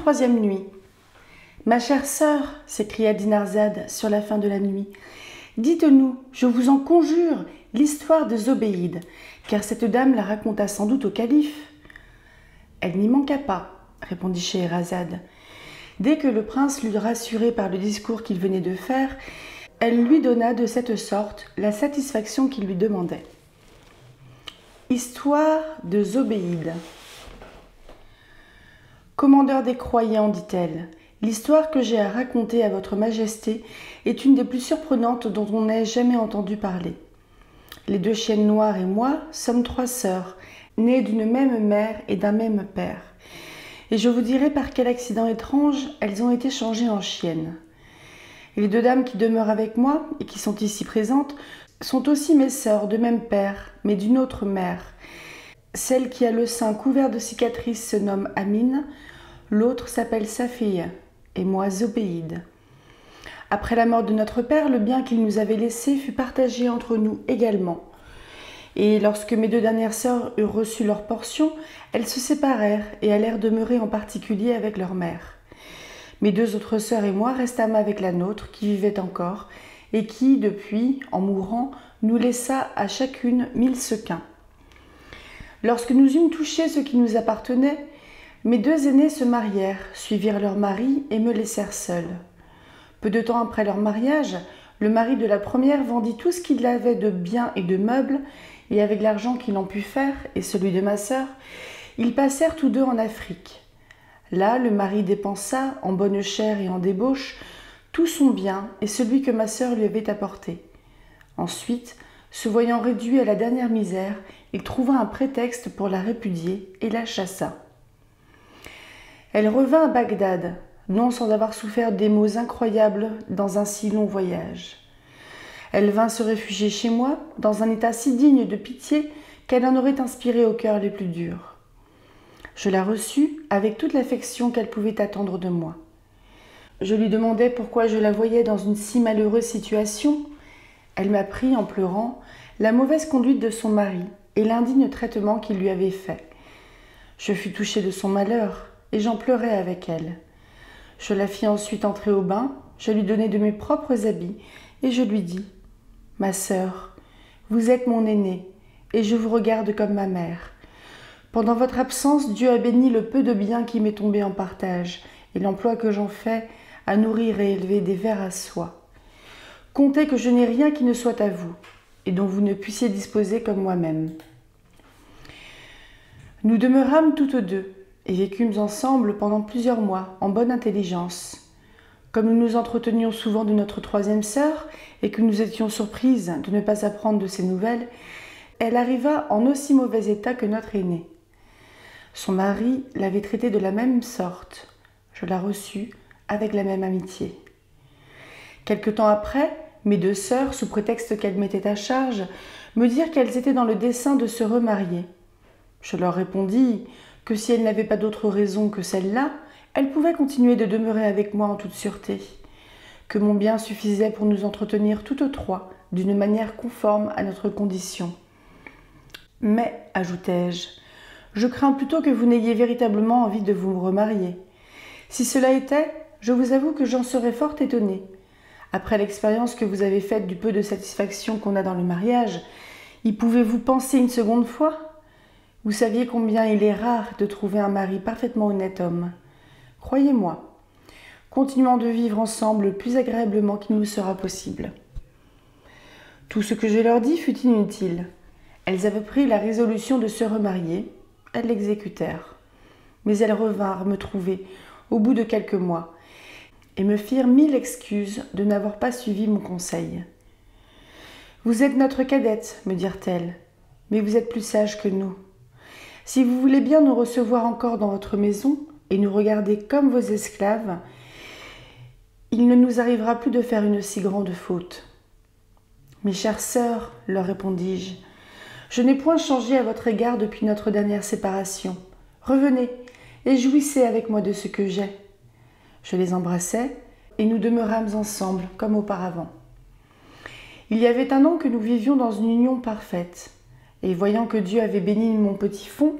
troisième nuit. Ma chère sœur, s'écria Dinarzade sur la fin de la nuit, dites-nous, je vous en conjure, l'histoire de Zobéide, car cette dame la raconta sans doute au calife. Elle n'y manqua pas, répondit Scheherazade. Dès que le prince l'eut rassurée par le discours qu'il venait de faire, elle lui donna de cette sorte la satisfaction qu'il lui demandait. Histoire de Zobéide. Commandeur des croyants, dit-elle, l'histoire que j'ai à raconter à votre majesté est une des plus surprenantes dont on ait jamais entendu parler. Les deux chiennes noires et moi sommes 3 sœurs, nées d'une même mère et d'un même père. Et je vous dirai par quel accident étrange elles ont été changées en chiennes. Et les 2 dames qui demeurent avec moi et qui sont ici présentes sont aussi mes sœurs de même père, mais d'une autre mère. Celle qui a le sein couvert de cicatrices se nomme Amine, l'autre s'appelle Safiya, et moi Zobéide. Après la mort de notre père, le bien qu'il nous avait laissé fut partagé entre nous également. Et lorsque mes 2 dernières sœurs eurent reçu leur portion, elles se séparèrent et allèrent demeurer en particulier avec leur mère. Mes 2 autres sœurs et moi restâmes avec la nôtre, qui vivait encore, et qui, depuis, en mourant, nous laissa à chacune 1000 sequins. Lorsque nous eûmes touché ce qui nous appartenait, mes 2 aînés se marièrent, suivirent leurs maris et me laissèrent seule. Peu de temps après leur mariage, le mari de la première vendit tout ce qu'il avait de biens et de meubles, et avec l'argent qu'il en put faire, et celui de ma sœur, ils passèrent tous 2 en Afrique. Là, le mari dépensa, en bonne chère et en débauche, tout son bien et celui que ma sœur lui avait apporté. Ensuite, se voyant réduit à la dernière misère, il trouva un prétexte pour la répudier et la chassa. Elle revint à Bagdad, non sans avoir souffert des maux incroyables dans un si long voyage. Elle vint se réfugier chez moi, dans un état si digne de pitié qu'elle en aurait inspiré aux cœurs les plus durs. Je la reçus avec toute l'affection qu'elle pouvait attendre de moi. Je lui demandai pourquoi je la voyais dans une si malheureuse situation. Elle m'apprit, en pleurant, la mauvaise conduite de son mari et l'indigne traitement qu'il lui avait fait. Je fus touchée de son malheur, et j'en pleurai avec elle. Je la fis ensuite entrer au bain, je lui donnai de mes propres habits, et je lui dis « Ma sœur, vous êtes mon aînée, et je vous regarde comme ma mère. Pendant votre absence, Dieu a béni le peu de bien qui m'est tombé en partage, et l'emploi que j'en fais à nourrir et élever des vers à soie. Comptez que je n'ai rien qui ne soit à vous, et dont vous ne puissiez disposer comme moi-même. » Nous demeurâmes toutes 2, et vécûmes ensemble pendant plusieurs mois, en bonne intelligence. Comme nous nous entretenions souvent de notre 3e sœur, et que nous étions surprises de ne pas apprendre de ses nouvelles, elle arriva en aussi mauvais état que notre aînée. Son mari l'avait traitée de la même sorte. Je la reçus avec la même amitié. Quelque temps après, mes 2 sœurs, sous prétexte qu'elles m'étaient à charge, me dirent qu'elles étaient dans le dessein de se remarier. Je leur répondis que si elles n'avaient pas d'autre raison que celle-là, elles pouvaient continuer de demeurer avec moi en toute sûreté, que mon bien suffisait pour nous entretenir toutes 3 d'une manière conforme à notre condition. Mais, ajoutai-je, je crains plutôt que vous n'ayez véritablement envie de vous remarier. Si cela était, je vous avoue que j'en serais fort étonnée. Après l'expérience que vous avez faite du peu de satisfaction qu'on a dans le mariage, y pouvez-vous penser une seconde fois ? Vous saviez combien il est rare de trouver un mari parfaitement honnête homme. Croyez-moi, continuons de vivre ensemble le plus agréablement qu'il nous sera possible. Tout ce que je leur dis fut inutile. Elles avaient pris la résolution de se remarier, elles l'exécutèrent. Mais elles revinrent me trouver au bout de quelques mois et me firent 1000 excuses de n'avoir pas suivi mon conseil. « Vous êtes notre cadette, me dirent-elles, mais vous êtes plus sage que nous. Si vous voulez bien nous recevoir encore dans votre maison et nous regarder comme vos esclaves, il ne nous arrivera plus de faire une si grande faute. » « Mes chères sœurs, leur répondis-je, je n'ai point changé à votre égard depuis notre dernière séparation. Revenez et jouissez avec moi de ce que j'ai. » Je les embrassai et nous demeurâmes ensemble comme auparavant. Il y avait 1 an que nous vivions dans une union parfaite, et voyant que Dieu avait béni mon petit fonds,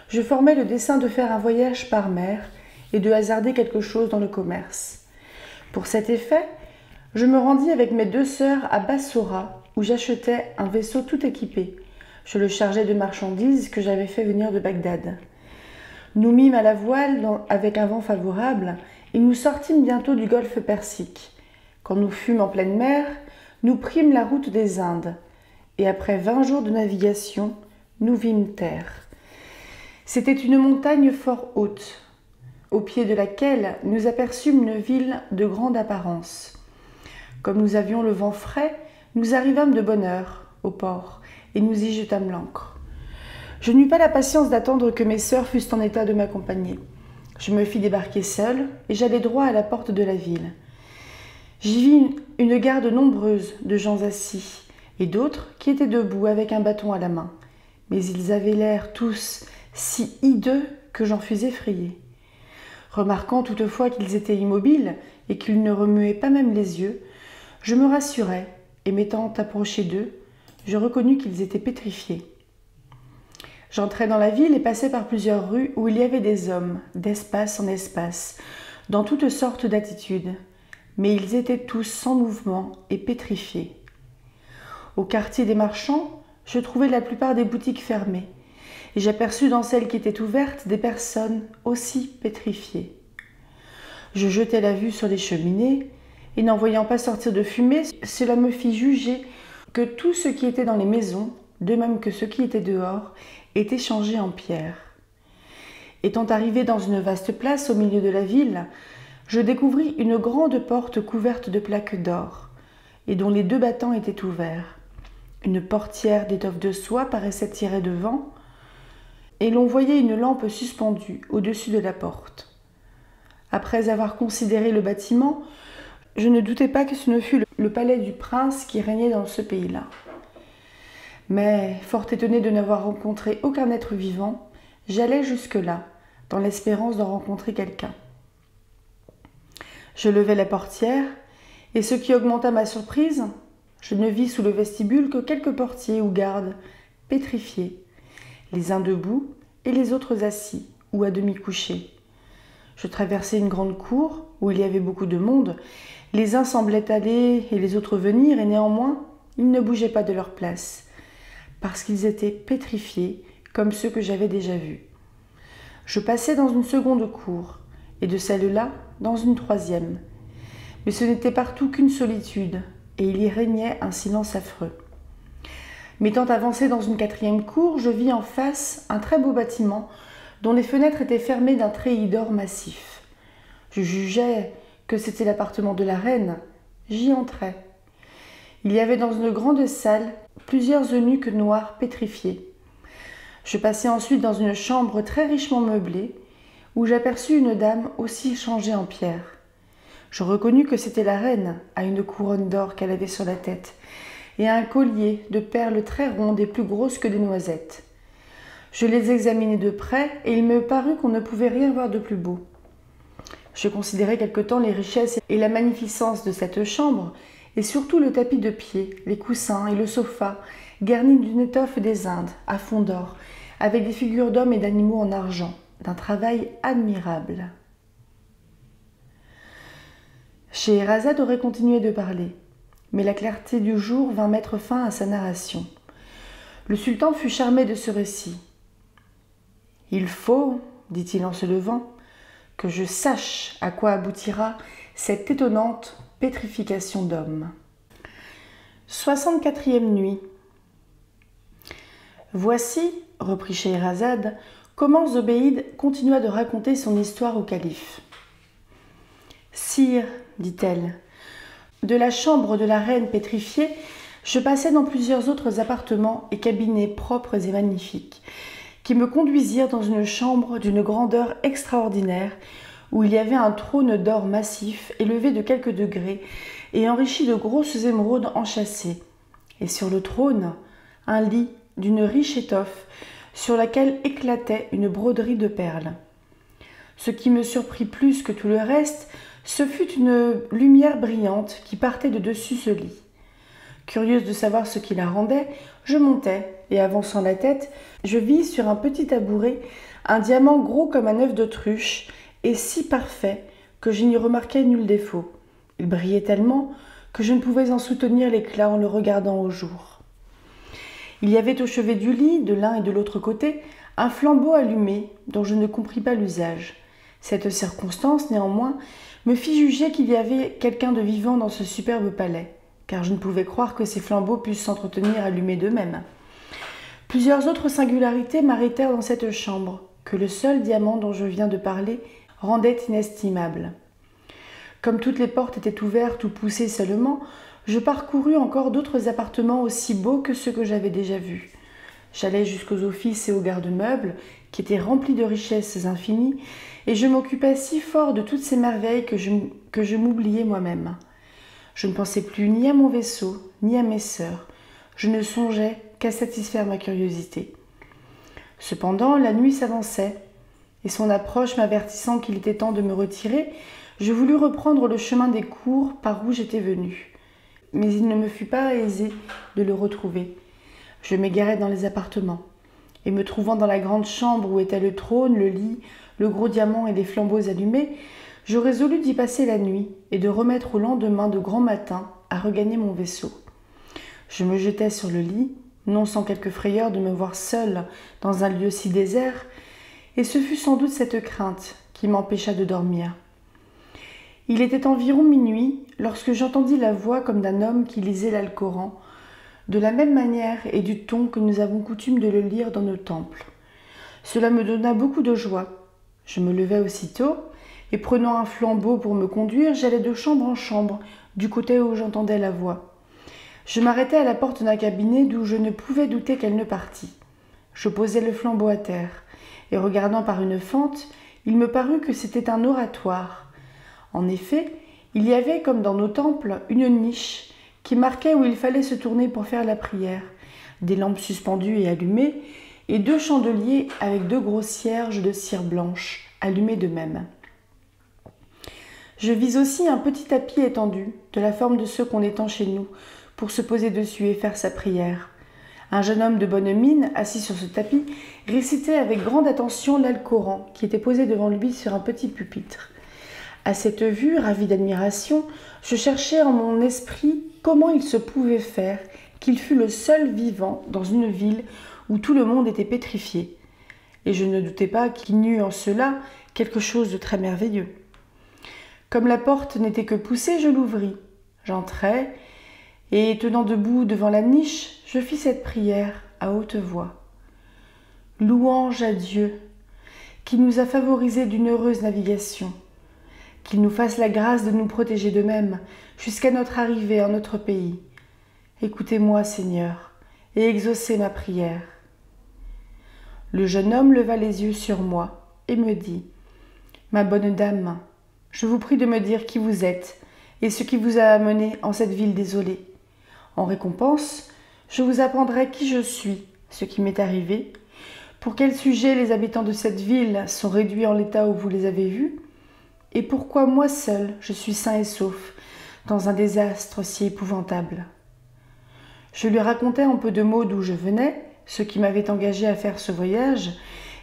je formai le dessein de faire un voyage par mer et de hasarder quelque chose dans le commerce. Pour cet effet, je me rendis avec mes 2 sœurs à Bassora, où j'achetais un vaisseau tout équipé. Je le chargeais de marchandises que j'avais fait venir de Bagdad. Nous mîmes à la voile avec un vent favorable et nous sortîmes bientôt du golfe Persique. Quand nous fûmes en pleine mer, nous prîmes la route des Indes et après 20 jours de navigation, nous vîmes terre. C'était une montagne fort haute, au pied de laquelle nous aperçûmes une ville de grande apparence. Comme nous avions le vent frais, nous arrivâmes de bonne heure au port et nous y jetâmes l'ancre. Je n'eus pas la patience d'attendre que mes sœurs fussent en état de m'accompagner. Je me fis débarquer seule et j'allai droit à la porte de la ville. J'y vis une garde nombreuse de gens assis et d'autres qui étaient debout avec un bâton à la main. Mais ils avaient l'air tous si hideux que j'en fus effrayée. Remarquant toutefois qu'ils étaient immobiles et qu'ils ne remuaient pas même les yeux, je me rassurai et m'étant approchée d'eux, je reconnus qu'ils étaient pétrifiés. J'entrai dans la ville et passai par plusieurs rues où il y avait des hommes, d'espace en espace, dans toutes sortes d'attitudes, mais ils étaient tous sans mouvement et pétrifiés. Au quartier des marchands, je trouvai la plupart des boutiques fermées, et j'aperçus dans celles qui étaient ouvertes des personnes aussi pétrifiées. Je jetai la vue sur les cheminées, et n'en voyant pas sortir de fumée, cela me fit juger que tout ce qui était dans les maisons, de même que ce qui était dehors, était changé en pierre. Étant arrivé dans une vaste place au milieu de la ville, je découvris une grande porte couverte de plaques d'or, et dont les 2 battants étaient ouverts. Une portière d'étoffe de soie paraissait tirer devant, et l'on voyait une lampe suspendue au-dessus de la porte. Après avoir considéré le bâtiment, je ne doutais pas que ce ne fût le palais du prince qui régnait dans ce pays-là. Mais, fort étonnée de n'avoir rencontré aucun être vivant, j'allai jusque-là, dans l'espérance d'en rencontrer quelqu'un. Je levai la portière, et ce qui augmenta ma surprise, je ne vis sous le vestibule que quelques portiers ou gardes, pétrifiés, les uns debout et les autres assis ou à demi couchés. Je traversai une grande cour où il y avait beaucoup de monde. Les uns semblaient aller et les autres venir, et néanmoins, ils ne bougeaient pas de leur place, parce qu'ils étaient pétrifiés comme ceux que j'avais déjà vus. Je passai dans une seconde cour, et de celle-là dans une troisième. Mais ce n'était partout qu'une solitude, et il y régnait un silence affreux. M'étant avancé dans une 4e cour, je vis en face un très beau bâtiment dont les fenêtres étaient fermées d'un treillis d'or massif. Je jugeais que c'était l'appartement de la reine. J'y entrai. Il y avait dans une grande salle plusieurs eunuques noirs pétrifiés. Je passai ensuite dans une chambre très richement meublée, où j'aperçus une dame aussi changée en pierre. Je reconnus que c'était la reine, à une couronne d'or qu'elle avait sur la tête, et à un collier de perles très rondes et plus grosses que des noisettes. Je les examinai de près, et il me parut qu'on ne pouvait rien voir de plus beau. Je considérai quelque temps les richesses et la magnificence de cette chambre, et surtout le tapis de pied, les coussins et le sofa, garnis d'une étoffe des Indes, à fond d'or, avec des figures d'hommes et d'animaux en argent, d'un travail admirable. Scheherazade aurait continué de parler, mais la clarté du jour vint mettre fin à sa narration. Le sultan fut charmé de ce récit. « Il faut, dit-il en se levant, que je sache à quoi aboutira cette étonnante pétrification d'hommes. » 64e nuit. Voici, reprit Scheherazade, comment Zobéide continua de raconter son histoire au calife. « Sire, dit-elle, de la chambre de la reine pétrifiée, je passai dans plusieurs autres appartements et cabinets propres et magnifiques, qui me conduisirent dans une chambre d'une grandeur extraordinaire, où il y avait un trône d'or massif élevé de quelques degrés et enrichi de grosses émeraudes enchâssées, et sur le trône, un lit d'une riche étoffe sur laquelle éclatait une broderie de perles. Ce qui me surprit plus que tout le reste, ce fut une lumière brillante qui partait de dessus ce lit. Curieuse de savoir ce qui la rendait, je montai, et avançant la tête, je vis sur un petit tabouret un diamant gros comme un œuf d'autruche et si parfait que je n'y remarquais nul défaut. Il brillait tellement que je ne pouvais en soutenir l'éclat en le regardant au jour. Il y avait au chevet du lit, de l'un et de l'autre côté, un flambeau allumé dont je ne compris pas l'usage. Cette circonstance, néanmoins, me fit juger qu'il y avait quelqu'un de vivant dans ce superbe palais, car je ne pouvais croire que ces flambeaux puissent s'entretenir allumés d'eux-mêmes. Plusieurs autres singularités m'arrêtèrent dans cette chambre, que le seul diamant dont je viens de parler rendait inestimable. Comme toutes les portes étaient ouvertes ou poussées seulement, je parcourus encore d'autres appartements aussi beaux que ceux que j'avais déjà vus. J'allai jusqu'aux offices et aux garde-meubles, qui étaient remplis de richesses infinies, et je m'occupai si fort de toutes ces merveilles que je m'oubliai moi-même. Je ne pensais plus ni à mon vaisseau, ni à mes sœurs. Je ne songeais qu'à satisfaire ma curiosité. Cependant, la nuit s'avançait, et son approche m'avertissant qu'il était temps de me retirer, je voulus reprendre le chemin des cours par où j'étais venue. Mais il ne me fut pas aisé de le retrouver. Je m'égarai dans les appartements, et me trouvant dans la grande chambre où était le trône, le lit, le gros diamant et les flambeaux allumés, je résolus d'y passer la nuit et de remettre au lendemain de grand matin à regagner mon vaisseau. Je me jetai sur le lit, non sans quelque frayeur de me voir seule dans un lieu si désert, et ce fut sans doute cette crainte qui m'empêcha de dormir. Il était environ minuit lorsque j'entendis la voix comme d'un homme qui lisait l'Alcoran, de la même manière et du ton que nous avons coutume de le lire dans nos temples. Cela me donna beaucoup de joie. Je me levai aussitôt, et prenant un flambeau pour me conduire, j'allai de chambre en chambre, du côté où j'entendais la voix. Je m'arrêtai à la porte d'un cabinet d'où je ne pouvais douter qu'elle ne partît. Je posai le flambeau à terre, et regardant par une fente, il me parut que c'était un oratoire. En effet, il y avait, comme dans nos temples, une niche qui marquait où il fallait se tourner pour faire la prière, des lampes suspendues et allumées, et 2 chandeliers avec 2 grosses cierges de cire blanche, allumées de même. Je vis aussi un petit tapis étendu, de la forme de ceux qu'on étend chez nous, pour se poser dessus et faire sa prière. Un jeune homme de bonne mine, assis sur ce tapis, récitait avec grande attention l'Alcoran, qui était posé devant lui sur un petit pupitre. À cette vue, ravie d'admiration, je cherchais en mon esprit comment il se pouvait faire qu'il fût le seul vivant dans une ville où tout le monde était pétrifié. Et je ne doutais pas qu'il n'y eût en cela quelque chose de très merveilleux. Comme la porte n'était que poussée, je l'ouvris. J'entrai, et tenant debout devant la niche, je fis cette prière à haute voix. Louange à Dieu, qui nous a favorisé d'une heureuse navigation, qu'il nous fasse la grâce de nous protéger d'eux-mêmes jusqu'à notre arrivée en notre pays. Écoutez-moi, Seigneur, et exaucez ma prière. Le jeune homme leva les yeux sur moi et me dit « Ma bonne dame, je vous prie de me dire qui vous êtes et ce qui vous a amené en cette ville désolée. En récompense, je vous apprendrai qui je suis, ce qui m'est arrivé, pour quel sujet les habitants de cette ville sont réduits en l'état où vous les avez vus, et pourquoi moi seul je suis sain et sauf dans un désastre si épouvantable. » Je lui racontai en peu de mots d'où je venais, ce qui m'avait engagé à faire ce voyage,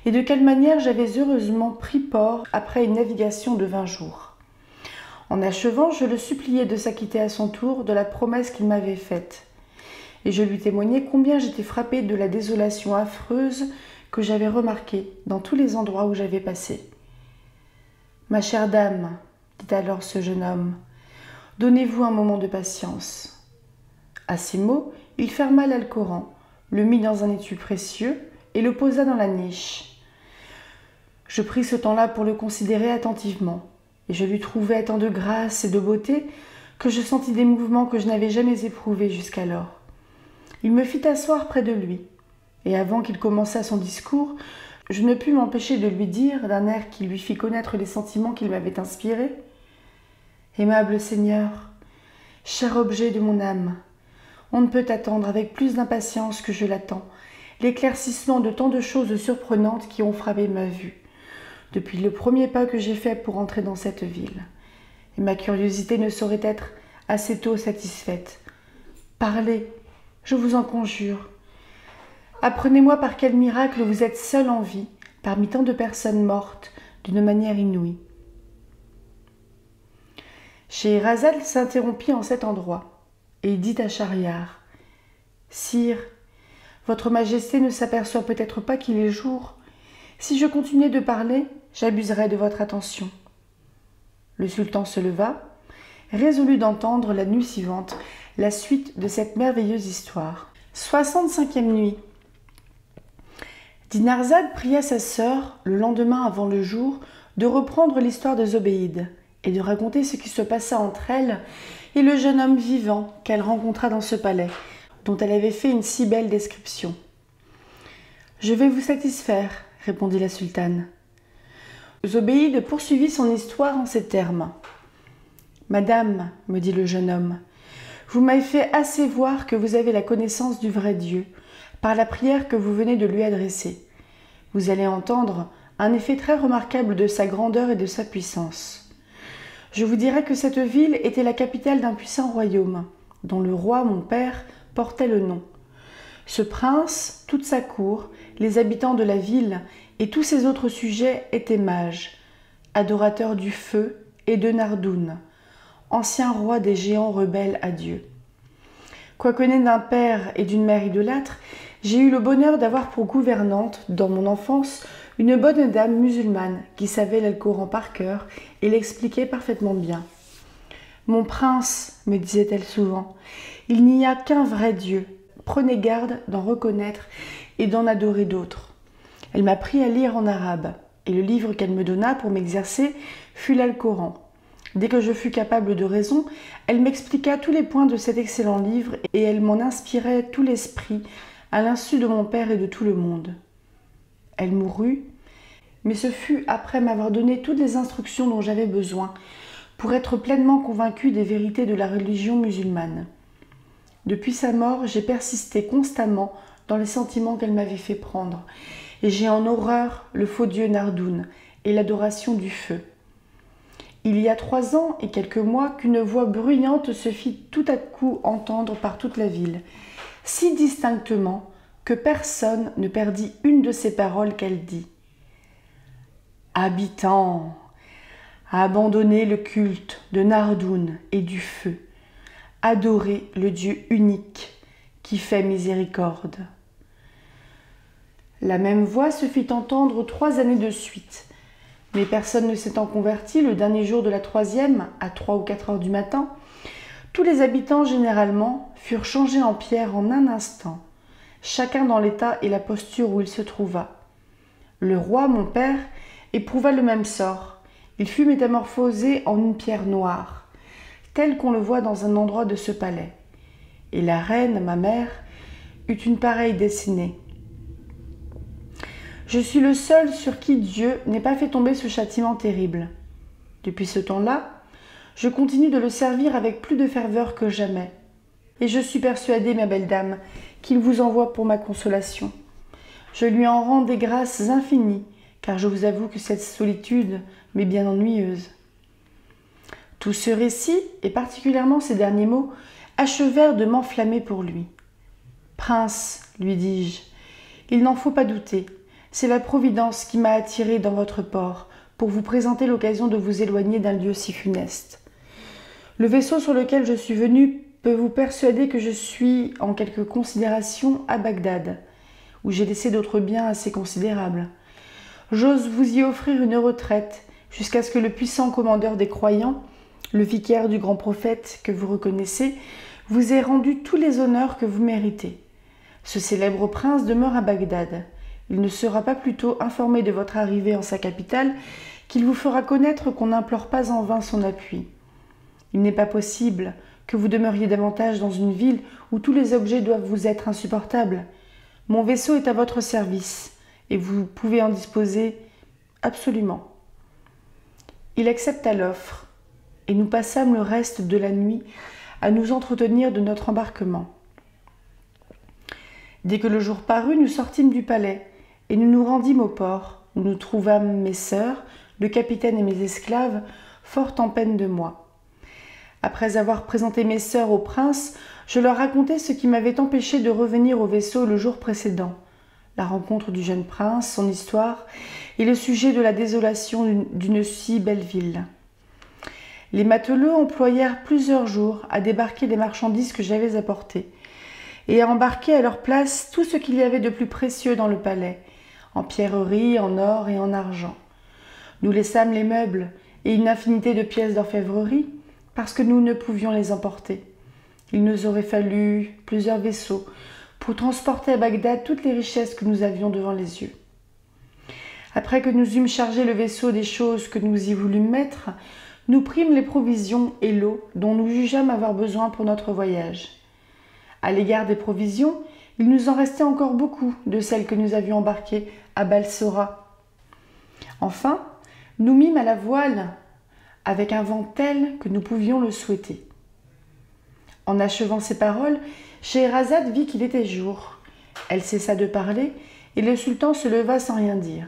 et de quelle manière j'avais heureusement pris port après une navigation de 20 jours. En achevant, je le suppliai de s'acquitter à son tour de la promesse qu'il m'avait faite, et je lui témoignai combien j'étais frappée de la désolation affreuse que j'avais remarquée dans tous les endroits où j'avais passé. « Ma chère dame, dit alors ce jeune homme, donnez-vous un moment de patience. » À ces mots, il ferma l'Alcoran, le mit dans un étui précieux et le posa dans la niche. Je pris ce temps-là pour le considérer attentivement, et je lui trouvai tant de grâce et de beauté que je sentis des mouvements que je n'avais jamais éprouvés jusqu'alors. Il me fit asseoir près de lui, et avant qu'il commençât son discours, je ne pus m'empêcher de lui dire, d'un air qui lui fit connaître les sentiments qu'il m'avait inspirés, « Aimable Seigneur, cher objet de mon âme, on ne peut attendre avec plus d'impatience que je l'attends l'éclaircissement de tant de choses surprenantes qui ont frappé ma vue, depuis le premier pas que j'ai fait pour entrer dans cette ville. Et ma curiosité ne saurait être assez tôt satisfaite. Parlez, je vous en conjure. Apprenez-moi par quel miracle vous êtes seul en vie, parmi tant de personnes mortes, d'une manière inouïe. Scheherazade s'interrompit en cet endroit, et dit à Schahriar : « Sire, votre majesté ne s'aperçoit peut-être pas qu'il est jour. Si je continuais de parler, j'abuserais de votre attention. » Le sultan se leva, résolu d'entendre la nuit suivante la suite de cette merveilleuse histoire. 65e nuit. Dinarzade pria sa sœur, le lendemain avant le jour, de reprendre l'histoire de Zobéide et de raconter ce qui se passa entre elle et le jeune homme vivant qu'elle rencontra dans ce palais, dont elle avait fait une si belle description. « Je vais vous satisfaire, » répondit la sultane. Zobéide poursuivit son histoire en ces termes. « Madame, me dit le jeune homme, vous m'avez fait assez voir que vous avez la connaissance du vrai Dieu, par la prière que vous venez de lui adresser. Vous allez entendre un effet très remarquable de sa grandeur et de sa puissance. Je vous dirai que cette ville était la capitale d'un puissant royaume, dont le roi, mon père, portait le nom. Ce prince, toute sa cour, les habitants de la ville et tous ses autres sujets étaient mages, adorateurs du feu et de Nardoun, ancien roi des géants rebelles à Dieu. Quoique né d'un père et d'une mère idolâtres, j'ai eu le bonheur d'avoir pour gouvernante, dans mon enfance, une bonne dame musulmane qui savait l'Alcoran par cœur et l'expliquait parfaitement bien. « Mon prince, me disait-elle souvent, il n'y a qu'un vrai Dieu. Prenez garde d'en reconnaître et d'en adorer d'autres. » Elle m'apprit à lire en arabe, et le livre qu'elle me donna pour m'exercer fut l'Alcoran. Dès que je fus capable de raison, elle m'expliqua tous les points de cet excellent livre et elle m'en inspirait tout l'esprit à l'insu de mon père et de tout le monde. Elle mourut, mais ce fut après m'avoir donné toutes les instructions dont j'avais besoin pour être pleinement convaincue des vérités de la religion musulmane. Depuis sa mort, j'ai persisté constamment dans les sentiments qu'elle m'avait fait prendre, et j'ai en horreur le faux dieu Nardoun et l'adoration du feu. Il y a 3 ans et quelques mois qu'une voix bruyante se fit tout à coup entendre par toute la ville, si distinctement que personne ne perdit une de ces paroles qu'elle dit. « Habitants, abandonnez le culte de Nardoun et du feu, adorez le Dieu unique qui fait miséricorde. » La même voix se fit entendre 3 années de suite, mais personne ne s'étant converti le dernier jour de la 3e, à 3 ou 4 heures du matin, tous les habitants généralement furent changés en pierre en un instant, chacun dans l'état et la posture où il se trouva. Le roi, mon père, éprouva le même sort. Il fut métamorphosé en une pierre noire, telle qu'on le voit dans un endroit de ce palais. Et la reine, ma mère, eut une pareille destinée. Je suis le seul sur qui Dieu n'ait pas fait tomber ce châtiment terrible. Depuis ce temps-là, je continue de le servir avec plus de ferveur que jamais. Et je suis persuadée, ma belle dame, qu'il vous envoie pour ma consolation. Je lui en rends des grâces infinies, car je vous avoue que cette solitude m'est bien ennuyeuse. » Tout ce récit, et particulièrement ces derniers mots, achevèrent de m'enflammer pour lui. « Prince, lui dis-je, il n'en faut pas douter. C'est la Providence qui m'a attiré dans votre port pour vous présenter l'occasion de vous éloigner d'un lieu si funeste. Le vaisseau sur lequel je suis venu peut vous persuader que je suis, en quelque considération, à Bagdad, où j'ai laissé d'autres biens assez considérables. J'ose vous y offrir une retraite jusqu'à ce que le puissant commandeur des croyants, le vicaire du grand prophète que vous reconnaissez, vous ait rendu tous les honneurs que vous méritez. Ce célèbre prince demeure à Bagdad. Il ne sera pas plus tôt informé de votre arrivée en sa capitale qu'il vous fera connaître qu'on n'implore pas en vain son appui. Il n'est pas possible que vous demeuriez davantage dans une ville où tous les objets doivent vous être insupportables. Mon vaisseau est à votre service et vous pouvez en disposer absolument. » Il accepta l'offre et nous passâmes le reste de la nuit à nous entretenir de notre embarquement. Dès que le jour parut, nous sortîmes du palais et nous nous rendîmes au port, où nous trouvâmes mes sœurs, le capitaine et mes esclaves, fort en peine de moi. Après avoir présenté mes sœurs au prince, je leur racontai ce qui m'avait empêché de revenir au vaisseau le jour précédent, la rencontre du jeune prince, son histoire et le sujet de la désolation d'une si belle ville. Les matelots employèrent plusieurs jours à débarquer les marchandises que j'avais apportées et à embarquer à leur place tout ce qu'il y avait de plus précieux dans le palais, en pierreries, en or et en argent. Nous laissâmes les meubles et une infinité de pièces d'orfèvrerie parce que nous ne pouvions les emporter. Il nous aurait fallu plusieurs vaisseaux pour transporter à Bagdad toutes les richesses que nous avions devant les yeux. Après que nous eûmes chargé le vaisseau des choses que nous y voulûmes mettre, nous prîmes les provisions et l'eau dont nous jugeâmes avoir besoin pour notre voyage. À l'égard des provisions, il nous en restait encore beaucoup de celles que nous avions embarquées à Balsora. Enfin, nous mîmes à la voile avec un vent tel que nous pouvions le souhaiter. En achevant ces paroles, Scheherazade vit qu'il était jour. Elle cessa de parler et le sultan se leva sans rien dire.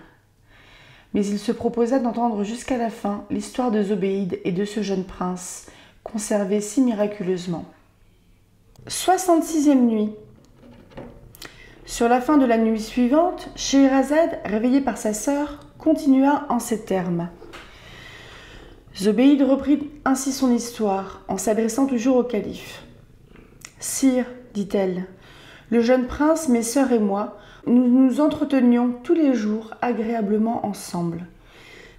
Mais il se proposa d'entendre jusqu'à la fin l'histoire de Zobéide et de ce jeune prince, conservé si miraculeusement. 66e nuit. Sur la fin de la nuit suivante, Scheherazade, réveillée par sa sœur, continua en ces termes. Zobéide reprit ainsi son histoire, en s'adressant toujours au calife. « Sire, dit-elle, le jeune prince, mes sœurs et moi, nous nous entretenions tous les jours agréablement ensemble.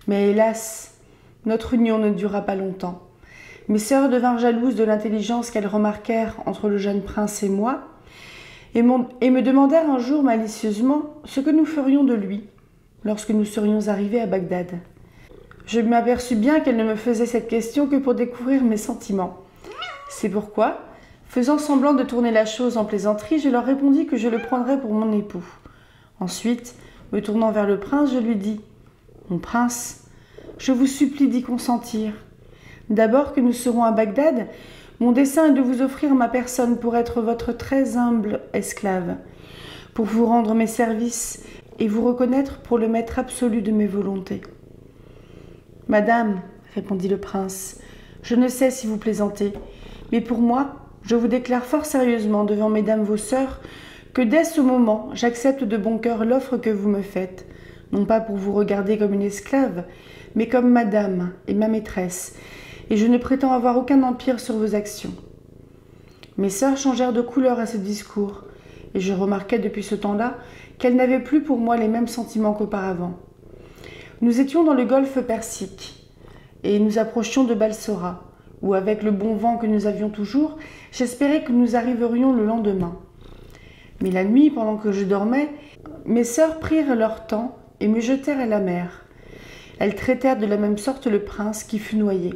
Mais hélas, notre union ne dura pas longtemps. Mes sœurs devinrent jalouses de l'intelligence qu'elles remarquèrent entre le jeune prince et moi, et me demandèrent un jour malicieusement ce que nous ferions de lui lorsque nous serions arrivés à Bagdad. Je m'aperçus bien qu'elles ne me faisaient cette question que pour découvrir mes sentiments. C'est pourquoi, faisant semblant de tourner la chose en plaisanterie, je leur répondis que je le prendrais pour mon époux. Ensuite, me tournant vers le prince, je lui dis « Mon prince, je vous supplie d'y consentir. D'abord que nous serons à Bagdad, mon dessein est de vous offrir ma personne pour être votre très humble esclave, pour vous rendre mes services et vous reconnaître pour le maître absolu de mes volontés. » « Madame, répondit le prince, je ne sais si vous plaisantez, mais pour moi, je vous déclare fort sérieusement devant mesdames vos sœurs que dès ce moment, j'accepte de bon cœur l'offre que vous me faites, non pas pour vous regarder comme une esclave, mais comme madame et ma maîtresse, et je ne prétends avoir aucun empire sur vos actions. » Mes sœurs changèrent de couleur à ce discours, et je remarquai depuis ce temps-là qu'elles n'avaient plus pour moi les mêmes sentiments qu'auparavant. Nous étions dans le golfe Persique, et nous approchions de Balsora, où, avec le bon vent que nous avions toujours, j'espérais que nous arriverions le lendemain. Mais la nuit, pendant que je dormais, mes sœurs prirent leur temps et me jetèrent à la mer. Elles traitèrent de la même sorte le prince qui fut noyé.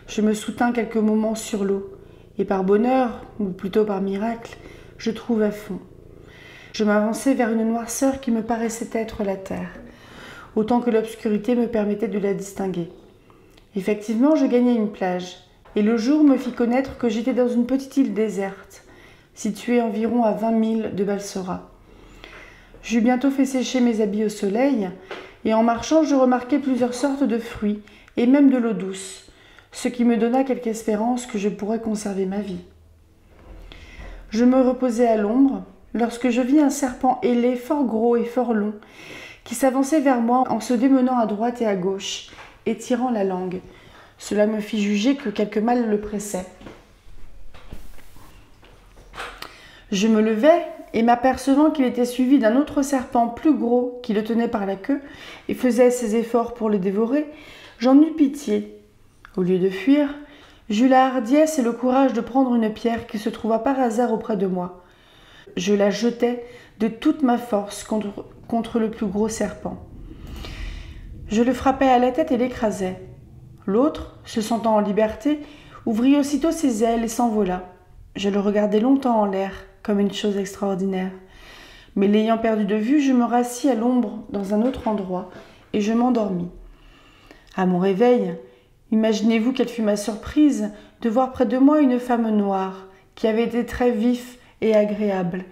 Je me soutins quelques moments sur l'eau, et par bonheur, ou plutôt par miracle, je trouvai fond. Je m'avançai vers une noirceur qui me paraissait être la terre, autant que l'obscurité me permettait de la distinguer. Effectivement, je gagnai une plage, et le jour me fit connaître que j'étais dans une petite île déserte, située environ à 20 milles de Balsora. J'eus bientôt fait sécher mes habits au soleil, et en marchant, je remarquai plusieurs sortes de fruits, et même de l'eau douce, ce qui me donna quelque espérance que je pourrais conserver ma vie. Je me reposai à l'ombre, lorsque je vis un serpent ailé fort gros et fort long, qui s'avançait vers moi en se démenant à droite et à gauche, et tirant la langue. Cela me fit juger que quelque mal le pressait. Je me levai, et m'apercevant qu'il était suivi d'un autre serpent plus gros qui le tenait par la queue et faisait ses efforts pour le dévorer, j'en eus pitié. Au lieu de fuir, j'eus la hardiesse et le courage de prendre une pierre qui se trouva par hasard auprès de moi. Je la jetai de toute ma force contre le plus gros serpent. Je le frappai à la tête et l'écrasai. L'autre, se sentant en liberté, ouvrit aussitôt ses ailes et s'envola. Je le regardai longtemps en l'air, comme une chose extraordinaire. Mais l'ayant perdu de vue, je me rassis à l'ombre dans un autre endroit, et je m'endormis. À mon réveil, imaginez-vous quelle fut ma surprise de voir près de moi une femme noire, qui avait des traits vifs et agréables,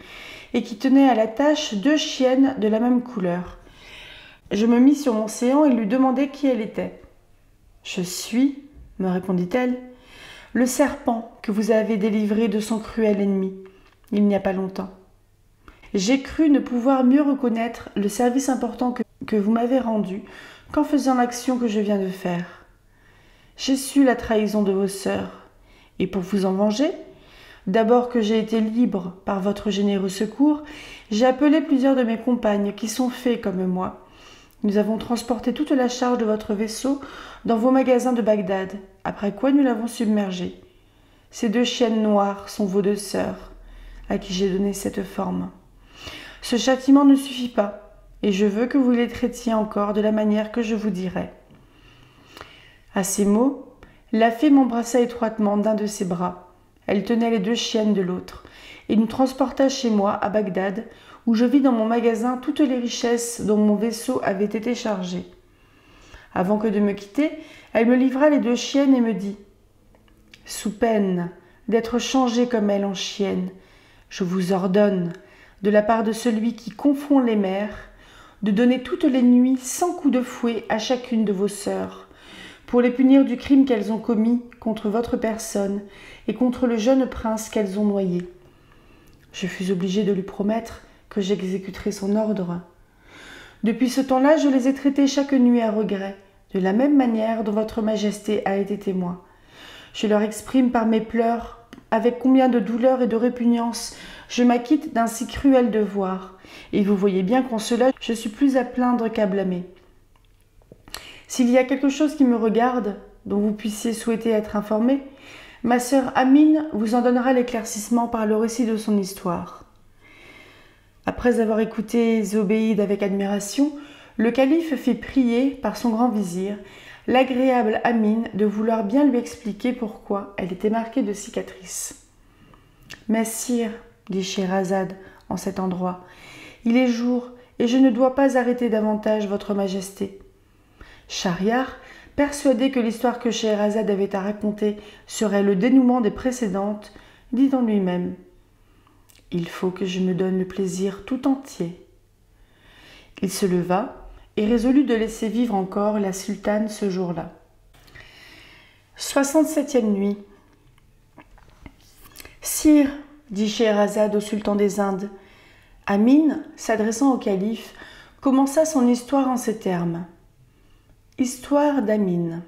et qui tenait à la tâche 2 chiennes de la même couleur. Je me mis sur mon séant et lui demandai qui elle était. « Je suis, me répondit-elle, le serpent que vous avez délivré de son cruel ennemi, il n'y a pas longtemps. J'ai cru ne pouvoir mieux reconnaître le service important que vous m'avez rendu qu'en faisant l'action que je viens de faire. j'ai su la trahison de vos sœurs. Et pour vous en venger, d'abord que j'ai été libre par votre généreux secours, j'ai appelé plusieurs de mes compagnes qui sont fées comme moi. Nous avons transporté toute la charge de votre vaisseau dans vos magasins de Bagdad, après quoi nous l'avons submergé. Ces 2 chiennes noires sont vos 2 sœurs, à qui j'ai donné cette forme. Ce châtiment ne suffit pas, et je veux que vous les traitiez encore de la manière que je vous dirai. » À ces mots, la fée m'embrassa étroitement d'un de ses bras. Elle tenait les 2 chiennes de l'autre, et nous transporta chez moi, à Bagdad, où je vis dans mon magasin toutes les richesses dont mon vaisseau avait été chargé. Avant que de me quitter, elle me livra les 2 chiennes et me dit « Sous peine d'être changée comme elle en chienne, je vous ordonne, de la part de celui qui confond les mers, de donner toutes les nuits 100 coups de fouet à chacune de vos sœurs, pour les punir du crime qu'elles ont commis contre votre personne et contre le jeune prince qu'elles ont noyé. » Je fus obligée de lui promettre que j'exécuterai son ordre. Depuis ce temps-là, je les ai traités chaque nuit à regret, de la même manière dont votre majesté a été témoin. Je leur exprime par mes pleurs avec combien de douleur et de répugnance je m'acquitte d'un si cruel devoir, et vous voyez bien qu'en cela je suis plus à plaindre qu'à blâmer. S'il y a quelque chose qui me regarde, dont vous puissiez souhaiter être informé, ma sœur Amine vous en donnera l'éclaircissement par le récit de son histoire. Après avoir écouté Zobéide avec admiration, le calife fit prier par son grand vizir l'agréable Amine de vouloir bien lui expliquer pourquoi elle était marquée de cicatrices. « Mais sire, dit Scheherazade en cet endroit, il est jour et je ne dois pas arrêter davantage votre majesté. » Schahriar, persuadé que l'histoire que Scheherazade avait à raconter serait le dénouement des précédentes, dit en lui-même « Il faut que je me donne le plaisir tout entier. » Il se leva et résolut de laisser vivre encore la sultane ce jour-là. 67e nuit. Sire, dit Scheherazade au sultan des Indes, Amine, s'adressant au calife, commença son histoire en ces termes. Histoire d'Amine.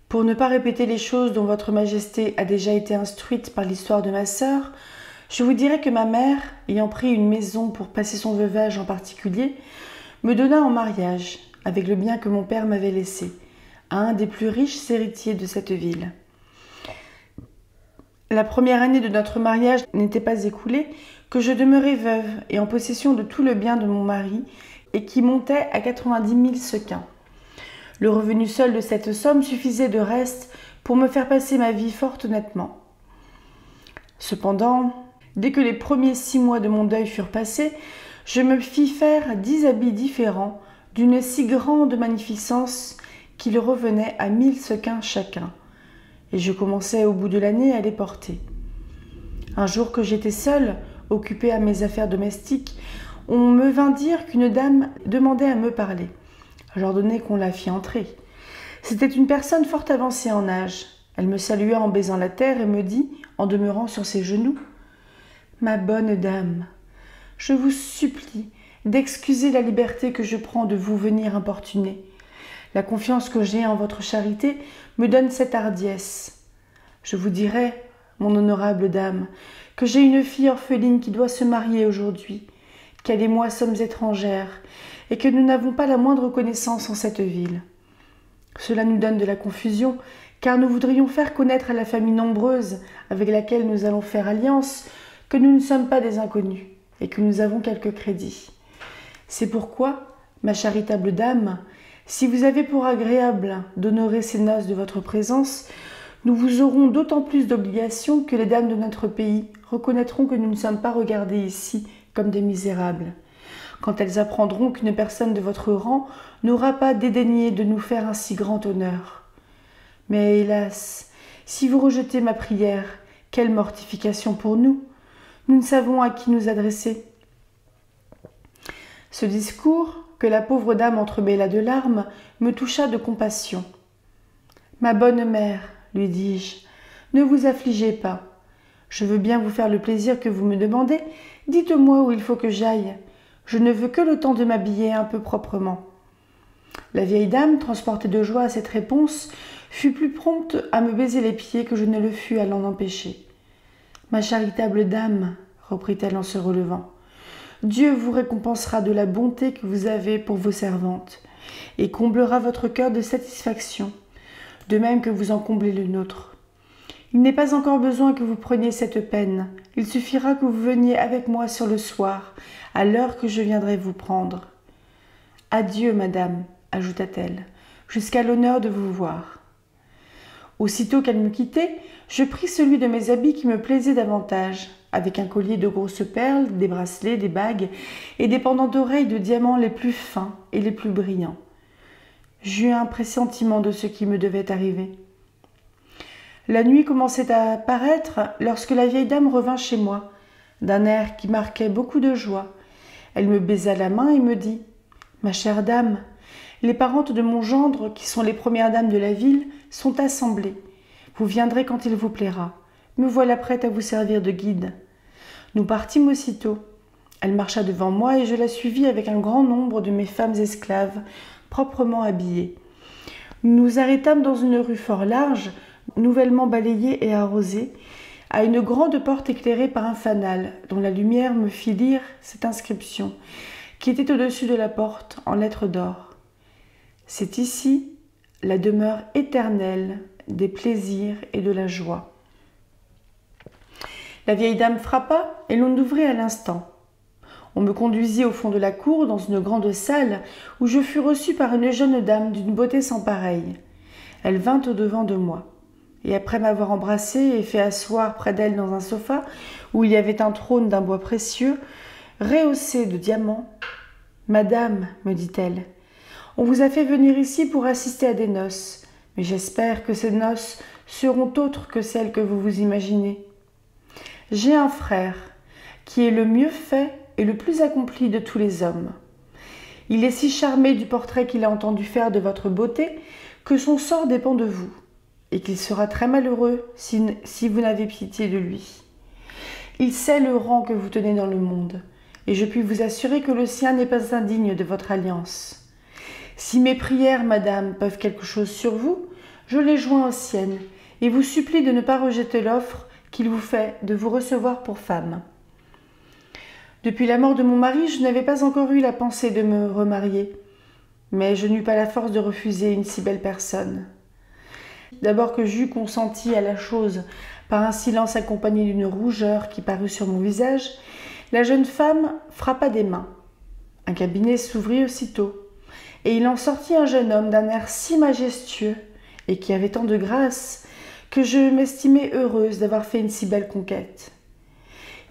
Pour ne pas répéter les choses dont votre majesté a déjà été instruite par l'histoire de ma sœur, je vous dirai que ma mère, ayant pris une maison pour passer son veuvage en particulier, me donna en mariage, avec le bien que mon père m'avait laissé, à un des plus riches héritiers de cette ville. La première année de notre mariage n'était pas écoulée que je demeurai veuve et en possession de tout le bien de mon mari et qui montait à 90 000 sequins. Le revenu seul de cette somme suffisait de reste pour me faire passer ma vie fort honnêtement. Cependant, dès que les premiers 6 mois de mon deuil furent passés, je me fis faire 10 habits différents d'une si grande magnificence qu'il revenait à 1000 sequins chacun, et je commençai au bout de l'année à les porter. Un jour que j'étais seule, occupée à mes affaires domestiques, on me vint dire qu'une dame demandait à me parler. J'ordonnai qu'on la fît entrer. C'était une personne fort avancée en âge. Elle me salua en baisant la terre et me dit, en demeurant sur ses genoux, « Ma bonne dame, je vous supplie d'excuser la liberté que je prends de vous venir importuner. La confiance que j'ai en votre charité me donne cette hardiesse. Je vous dirai, mon honorable dame, que j'ai une fille orpheline qui doit se marier aujourd'hui, qu'elle et moi sommes étrangères, et que nous n'avons pas la moindre connaissance en cette ville. Cela nous donne de la confusion, car nous voudrions faire connaître à la famille nombreuse avec laquelle nous allons faire alliance que nous ne sommes pas des inconnus, et que nous avons quelque crédit. C'est pourquoi, ma charitable dame, si vous avez pour agréable d'honorer ces noces de votre présence, nous vous aurons d'autant plus d'obligation que les dames de notre pays reconnaîtront que nous ne sommes pas regardés ici comme des misérables. Quand elles apprendront qu'une personne de votre rang n'aura pas dédaigné de nous faire un si grand honneur. Mais hélas, si vous rejetez ma prière, quelle mortification pour nous! Nous ne savons à qui nous adresser. » Ce discours, que la pauvre dame entremêla de larmes, me toucha de compassion. « Ma bonne mère, lui dis-je, ne vous affligez pas. Je veux bien vous faire le plaisir que vous me demandez. Dites-moi où il faut que j'aille. Je ne veux que le temps de m'habiller un peu proprement. » La vieille dame, transportée de joie à cette réponse, fut plus prompte à me baiser les pieds que je ne le fus à l'en empêcher. « Ma charitable dame, reprit-elle en se relevant, Dieu vous récompensera de la bonté que vous avez pour vos servantes et comblera votre cœur de satisfaction, de même que vous en comblez le nôtre. Il n'est pas encore besoin que vous preniez cette peine, il suffira que vous veniez avec moi sur le soir, à l'heure que je viendrai vous prendre. Adieu, madame, ajouta-t-elle, jusqu'à l'honneur de vous voir. » Aussitôt qu'elle me quittait, je pris celui de mes habits qui me plaisait davantage, avec un collier de grosses perles, des bracelets, des bagues et des pendants d'oreilles de diamants les plus fins et les plus brillants. J'eus un pressentiment de ce qui me devait arriver. La nuit commençait à paraître lorsque la vieille dame revint chez moi, d'un air qui marquait beaucoup de joie. Elle me baisa la main et me dit « Ma chère dame, les parentes de mon gendre, qui sont les premières dames de la ville, sont assemblées. Vous viendrez quand il vous plaira. Me voilà prête à vous servir de guide. » Nous partîmes aussitôt. Elle marcha devant moi et je la suivis avec un grand nombre de mes femmes esclaves, proprement habillées. Nous nous arrêtâmes dans une rue fort large, nouvellement balayée et arrosée, à une grande porte éclairée par un fanal, dont la lumière me fit lire cette inscription, qui était au-dessus de la porte en lettres d'or. « C'est ici la demeure éternelle des plaisirs et de la joie. » La vieille dame frappa et l'on ouvrit à l'instant. On me conduisit au fond de la cour dans une grande salle où je fus reçue par une jeune dame d'une beauté sans pareille. Elle vint au-devant de moi et après m'avoir embrassée et fait asseoir près d'elle dans un sofa où il y avait un trône d'un bois précieux, rehaussé de diamants, « Madame, me dit-elle, on vous a fait venir ici pour assister à des noces, mais j'espère que ces noces seront autres que celles que vous vous imaginez. J'ai un frère qui est le mieux fait et le plus accompli de tous les hommes. Il est si charmé du portrait qu'il a entendu faire de votre beauté que son sort dépend de vous, et qu'il sera très malheureux si vous n'avez pitié de lui. Il sait le rang que vous tenez dans le monde, et je puis vous assurer que le sien n'est pas indigne de votre alliance. Si mes prières, madame, peuvent quelque chose sur vous, je les joins aux siennes, et vous supplie de ne pas rejeter l'offre qu'il vous fait de vous recevoir pour femme. Depuis la mort de mon mari, je n'avais pas encore eu la pensée de me remarier, mais je n'eus pas la force de refuser une si belle personne. D'abord que j'eus consenti à la chose par un silence accompagné d'une rougeur qui parut sur mon visage, la jeune femme frappa des mains. Un cabinet s'ouvrit aussitôt, et il en sortit un jeune homme d'un air si majestueux et qui avait tant de grâce que je m'estimai heureuse d'avoir fait une si belle conquête.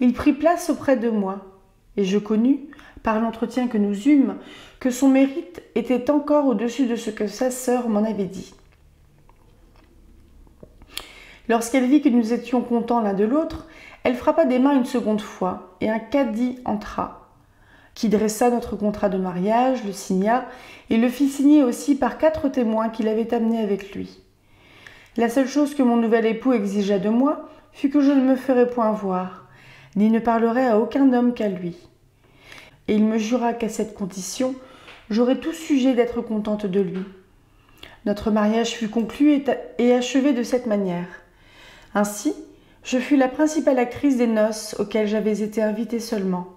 Il prit place auprès de moi, et je connus, par l'entretien que nous eûmes, que son mérite était encore au-dessus de ce que sa sœur m'en avait dit. Lorsqu'elle vit que nous étions contents l'un de l'autre, elle frappa des mains une seconde fois, et un cadi entra, qui dressa notre contrat de mariage, le signa, et le fit signer aussi par 4 témoins qu'il avait amenés avec lui. La seule chose que mon nouvel époux exigea de moi fut que je ne me ferais point voir, ni ne parlerais à aucun homme qu'à lui. Et il me jura qu'à cette condition, j'aurais tout sujet d'être contente de lui. Notre mariage fut conclu et achevé de cette manière. Ainsi, je fus la principale actrice des noces auxquelles j'avais été invitée seulement.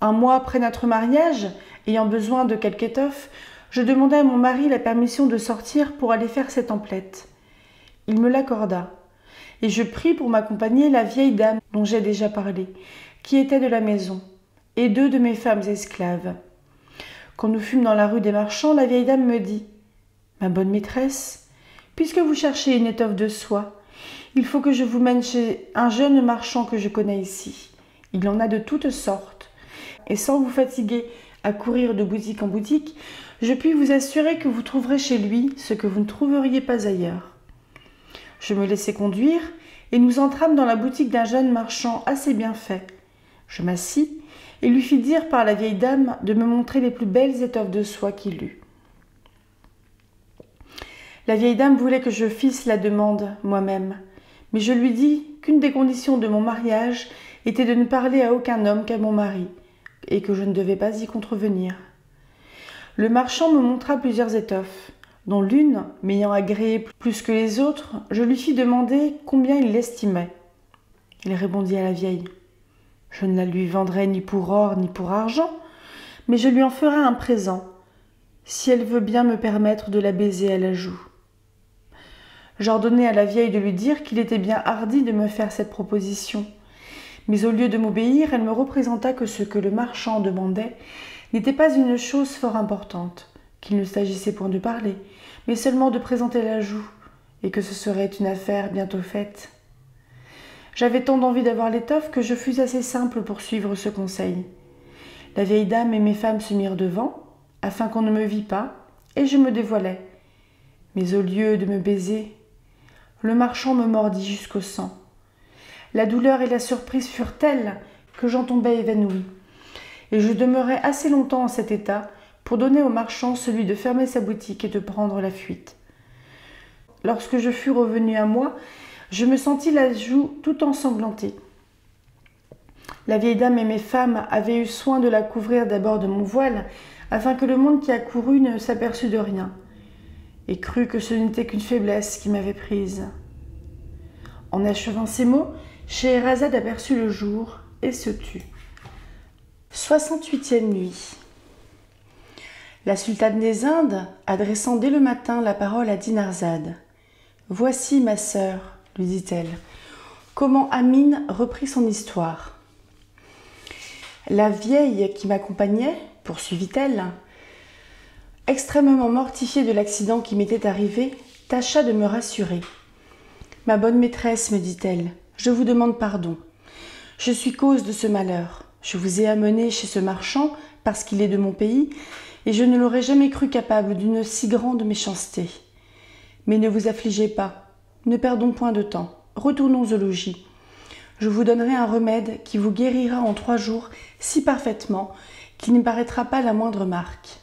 Un mois après notre mariage, ayant besoin de quelque étoffe, je demandai à mon mari la permission de sortir pour aller faire cette emplette. Il me l'accorda, et je pris pour m'accompagner la vieille dame dont j'ai déjà parlé, qui était de la maison, et 2 de mes femmes esclaves. Quand nous fûmes dans la rue des Marchands, la vieille dame me dit « Ma bonne maîtresse, puisque vous cherchez une étoffe de soie, il faut que je vous mène chez un jeune marchand que je connais ici. Il en a de toutes sortes, et sans vous fatiguer à courir de boutique en boutique, je puis vous assurer que vous trouverez chez lui ce que vous ne trouveriez pas ailleurs. » Je me laissai conduire et nous entrâmes dans la boutique d'un jeune marchand assez bien fait. Je m'assis et lui fis dire par la vieille dame de me montrer les plus belles étoffes de soie qu'il eût. La vieille dame voulait que je fisse la demande moi-même, mais je lui dis qu'une des conditions de mon mariage était de ne parler à aucun homme qu'à mon mari, et que je ne devais pas y contrevenir. Le marchand me montra plusieurs étoffes, dont l'une, m'ayant agréé plus que les autres, je lui fis demander combien il l'estimait. Il répondit à la vieille: « Je ne la lui vendrai ni pour or ni pour argent, mais je lui en ferai un présent, si elle veut bien me permettre de la baiser à la joue. » J'ordonnai à la vieille de lui dire qu'il était bien hardi de me faire cette proposition. Mais au lieu de m'obéir, elle me représenta que ce que le marchand demandait n'était pas une chose fort importante, qu'il ne s'agissait point de parler, mais seulement de présenter la joue, et que ce serait une affaire bientôt faite. J'avais tant d'envie d'avoir l'étoffe que je fus assez simple pour suivre ce conseil. La vieille dame et mes femmes se mirent devant, afin qu'on ne me vît pas, et je me dévoilai. Mais au lieu de me baiser, le marchand me mordit jusqu'au sang. La douleur et la surprise furent telles que j'en tombai évanouie, et je demeurai assez longtemps en cet état pour donner au marchand celui de fermer sa boutique et de prendre la fuite. Lorsque je fus revenu à moi, je me sentis la joue tout ensanglantée. La vieille dame et mes femmes avaient eu soin de la couvrir d'abord de mon voile, afin que le monde qui accourut ne s'aperçût de rien, et crut que ce n'était qu'une faiblesse qui m'avait prise. En achevant ces mots, Scheherazade aperçut le jour et se tut. 68e nuit. La sultane des Indes, adressant dès le matin la parole à Dinarzade: « Voici, ma sœur, lui dit-elle, comment Amine reprit son histoire. La vieille qui m'accompagnait, poursuivit-elle, extrêmement mortifiée de l'accident qui m'était arrivé, tâcha de me rassurer. « Ma bonne maîtresse, me dit-elle, je vous demande pardon. Je suis cause de ce malheur. Je vous ai amené chez ce marchand parce qu'il est de mon pays, et je ne l'aurais jamais cru capable d'une si grande méchanceté. Mais ne vous affligez pas, ne perdons point de temps, retournons au logis. Je vous donnerai un remède qui vous guérira en 3 jours si parfaitement qu'il n'y paraîtra pas la moindre marque.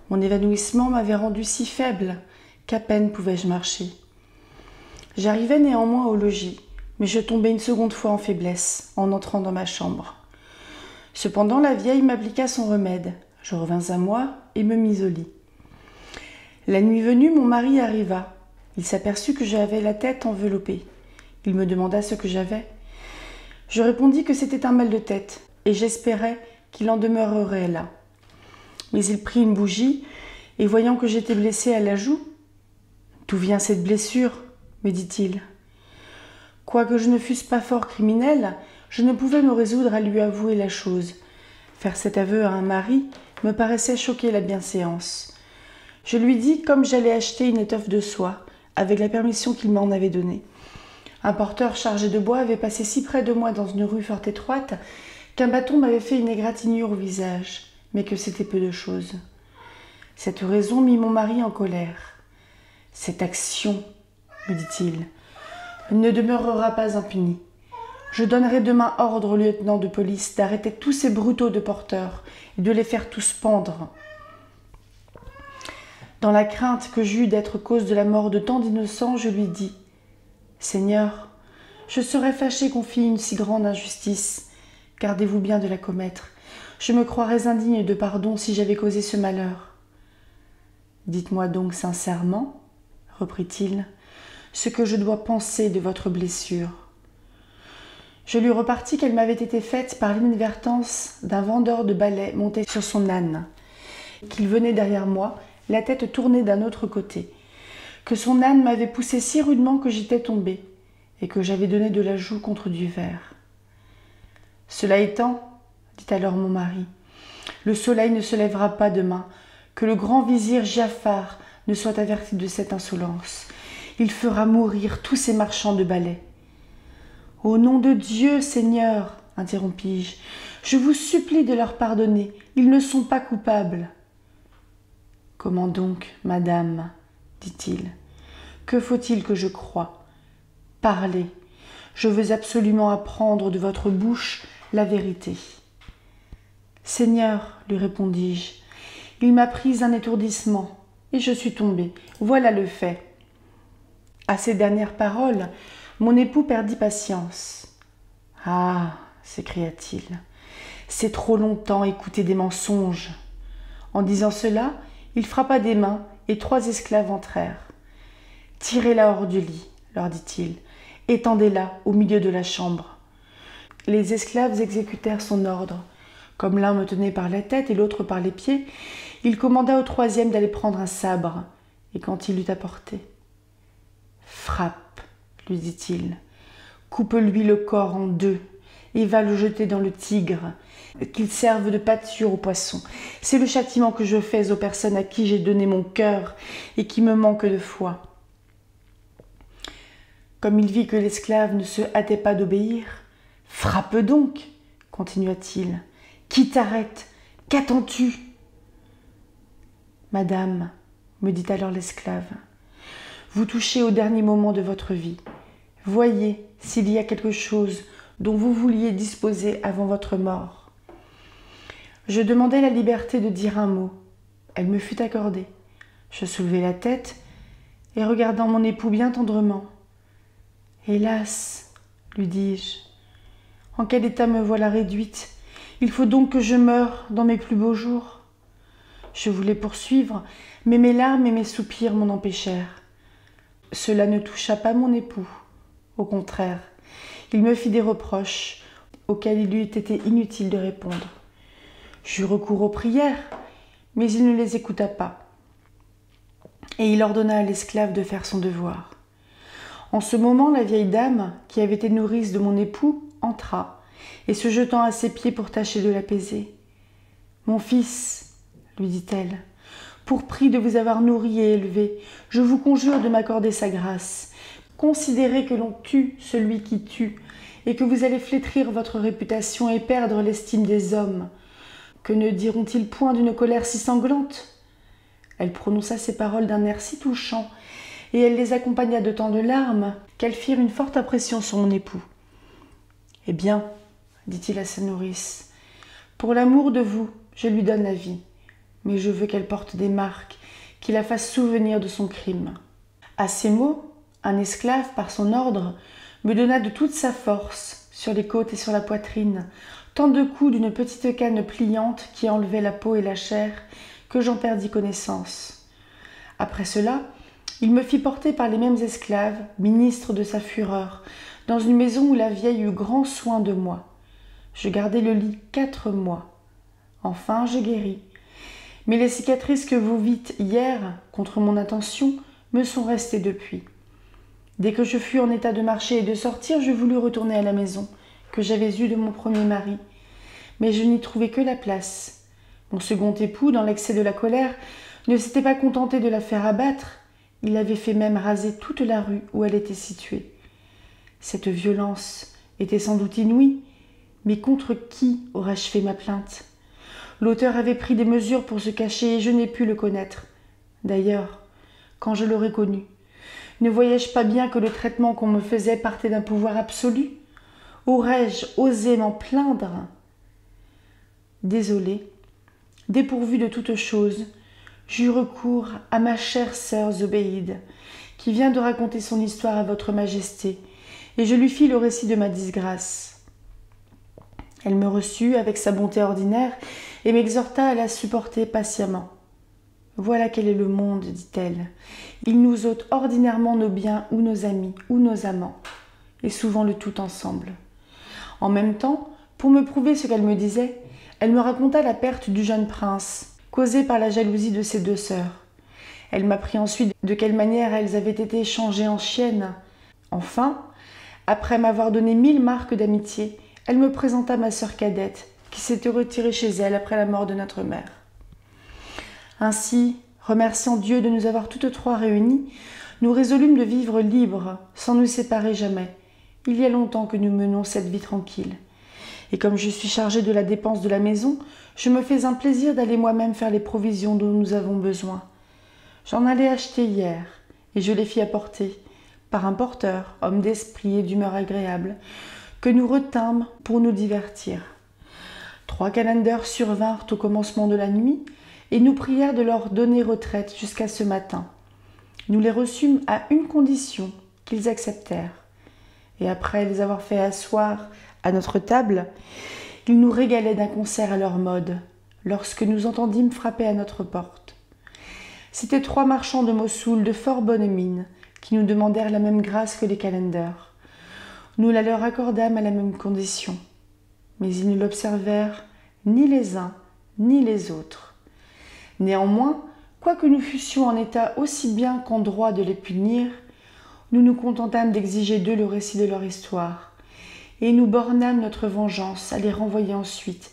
Mon évanouissement m'avait rendu si faible qu'à peine pouvais-je marcher. J'arrivai néanmoins au logis, mais je tombai une seconde fois en faiblesse en entrant dans ma chambre. Cependant, la vieille m'appliqua son remède. Je revins à moi et me mis au lit. La nuit venue, mon mari arriva. Il s'aperçut que j'avais la tête enveloppée. Il me demanda ce que j'avais. Je répondis que c'était un mal de tête, et j'espérais qu'il en demeurerait là. Mais il prit une bougie, et voyant que j'étais blessée à la joue, « D'où vient cette blessure ?» me dit-il. Quoique je ne fusse pas fort criminel, je ne pouvais me résoudre à lui avouer la chose. Faire cet aveu à un mari me paraissait choquer la bienséance. Je lui dis comme j'allais acheter une étoffe de soie, avec la permission qu'il m'en avait donnée. Un porteur chargé de bois avait passé si près de moi dans une rue fort étroite qu'un bâton m'avait fait une égratignure au visage, mais que c'était peu de chose. Cette raison mit mon mari en colère. « Cette action, me dit-il, ne demeurera pas impunie. Je donnerai demain ordre au lieutenant de police d'arrêter tous ces brutaux de porteurs et de les faire tous pendre. » Dans la crainte que j'eus d'être cause de la mort de tant d'innocents, je lui dis: « Seigneur, je serais fâché qu'on fît une si grande injustice. Gardez-vous bien de la commettre. Je me croirais indigne de pardon si j'avais causé ce malheur. »« Dites-moi donc sincèrement, reprit-il, ce que je dois penser de votre blessure. » Je lui repartis qu'elle m'avait été faite par l'inadvertance d'un vendeur de balais monté sur son âne, qu'il venait derrière moi, la tête tournée d'un autre côté, que son âne m'avait poussé si rudement que j'étais tombée, et que j'avais donné de la joue contre du verre. « Cela étant, dit alors mon mari, le soleil ne se lèvera pas demain, que le grand vizir Giafar ne soit averti de cette insolence. Il fera mourir tous ces marchands de balais. »« Au nom de Dieu, Seigneur, interrompis-je, je vous supplie de leur pardonner, ils ne sont pas coupables. »« Comment donc, madame, dit-il, que faut-il que je croie? Parlez, je veux absolument apprendre de votre bouche la vérité. »« Seigneur, lui répondis-je, il m'a pris un étourdissement, et je suis tombée, voilà le fait. » À ces dernières paroles, mon époux perdit patience. « Ah, s'écria-t-il, c'est trop longtemps écouter des mensonges. En disant cela, il frappa des mains et 3 esclaves entrèrent. « Tirez-la hors du lit, leur dit-il, étendez-la au milieu de la chambre. » Les esclaves exécutèrent son ordre. Comme l'un me tenait par la tête et l'autre par les pieds, il commanda au 3e d'aller prendre un sabre, et quand il l'eut apporté, « Frappe, lui dit-il, coupe-lui le corps en 2 et va le jeter dans le Tigre, qu'il serve de pâture aux poissons. C'est le châtiment que je fais aux personnes à qui j'ai donné mon cœur et qui me manquent de foi. » Comme il vit que l'esclave ne se hâtait pas d'obéir, « Frappe donc, continua-t-il. Qui t'arrête? Qu'attends-tu? » Madame, me dit alors l'esclave, vous touchez au dernier moment de votre vie. Voyez s'il y a quelque chose dont vous vouliez disposer avant votre mort. Je demandai la liberté de dire un mot. Elle me fut accordée. Je soulevai la tête et regardant mon époux bien tendrement. « Hélas, lui dis-je, en quel état me voilà réduite? Il faut donc que je meure dans mes plus beaux jours. » Je voulais poursuivre, mais mes larmes et mes soupirs m'en empêchèrent. Cela ne toucha pas mon époux. Au contraire, il me fit des reproches auxquels il eût été inutile de répondre. J'eus recours aux prières, mais il ne les écouta pas. Et il ordonna à l'esclave de faire son devoir. En ce moment, la vieille dame, qui avait été nourrice de mon époux, entra, et se jetant à ses pieds pour tâcher de l'apaiser. « Mon fils, lui dit-elle, pour prix de vous avoir nourri et élevé, je vous conjure de m'accorder sa grâce. Considérez que l'on tue celui qui tue, et que vous allez flétrir votre réputation et perdre l'estime des hommes. Que ne diront-ils point d'une colère si sanglante ?» Elle prononça ces paroles d'un air si touchant, et elle les accompagna de tant de larmes qu'elles firent une forte impression sur mon époux. « Eh bien, dit-il à sa nourrice, pour l'amour de vous, je lui donne la vie, mais je veux qu'elle porte des marques qui la fassent souvenir de son crime. » À ces mots, un esclave, par son ordre, me donna de toute sa force, sur les côtes et sur la poitrine, tant de coups d'une petite canne pliante qui enlevait la peau et la chair, que j'en perdis connaissance. Après cela, il me fit porter par les mêmes esclaves, ministres de sa fureur, dans une maison où la vieille eut grand soin de moi. Je gardai le lit 4 mois. Enfin, je guéris. Mais les cicatrices que vous vîtes hier, contre mon intention, me sont restées depuis. Dès que je fus en état de marcher et de sortir, je voulus retourner à la maison, que j'avais eue de mon premier mari. Mais je n'y trouvai que la place. Mon second époux, dans l'excès de la colère, ne s'était pas contenté de la faire abattre, il avait fait même raser toute la rue où elle était située. Cette violence était sans doute inouïe, mais contre qui aurais-je fait ma plainte? L'auteur avait pris des mesures pour se cacher et je n'ai pu le connaître. D'ailleurs, quand je l'aurais connu, ne voyais-je pas bien que le traitement qu'on me faisait partait d'un pouvoir absolu? Aurais-je osé m'en plaindre? Désolée, dépourvue de toute chose, j'eus recours à ma chère sœur Zobéide, qui vient de raconter son histoire à votre majesté, et je lui fis le récit de ma disgrâce. Elle me reçut avec sa bonté ordinaire et m'exhorta à la supporter patiemment. « Voilà quel est le monde, dit-elle. Il nous ôte ordinairement nos biens ou nos amis ou nos amants, et souvent le tout ensemble. » En même temps, pour me prouver ce qu'elle me disait, elle me raconta la perte du jeune prince, causée par la jalousie de ses 2 sœurs. Elle m'apprit ensuite de quelle manière elles avaient été changées en chiennes. Enfin, après m'avoir donné 1000 marques d'amitié, elle me présenta ma sœur cadette, qui s'était retirée chez elle après la mort de notre mère. Ainsi, remerciant Dieu de nous avoir toutes 3 réunies, nous résolûmes de vivre libres, sans nous séparer jamais. Il y a longtemps que nous menons cette vie tranquille. Et comme je suis chargée de la dépense de la maison, je me fais un plaisir d'aller moi-même faire les provisions dont nous avons besoin. J'en allai acheter hier, et je les fis apporter, par un porteur, homme d'esprit et d'humeur agréable, que nous retînmes pour nous divertir. 3 calenders survinrent au commencement de la nuit, et nous prièrent de leur donner retraite jusqu'à ce matin. Nous les reçûmes à une condition, qu'ils acceptèrent. Et après les avoir fait asseoir à notre table, ils nous régalaient d'un concert à leur mode, lorsque nous entendîmes frapper à notre porte. C'étaient 3 marchands de Mossoul de fort bonne mine, qui nous demandèrent la même grâce que les calenders. Nous la leur accordâmes à la même condition, mais ils ne l'observèrent ni les uns ni les autres. Néanmoins, quoique nous fussions en état aussi bien qu'en droit de les punir, nous nous contentâmes d'exiger d'eux le récit de leur histoire, et nous bornâmes notre vengeance à les renvoyer ensuite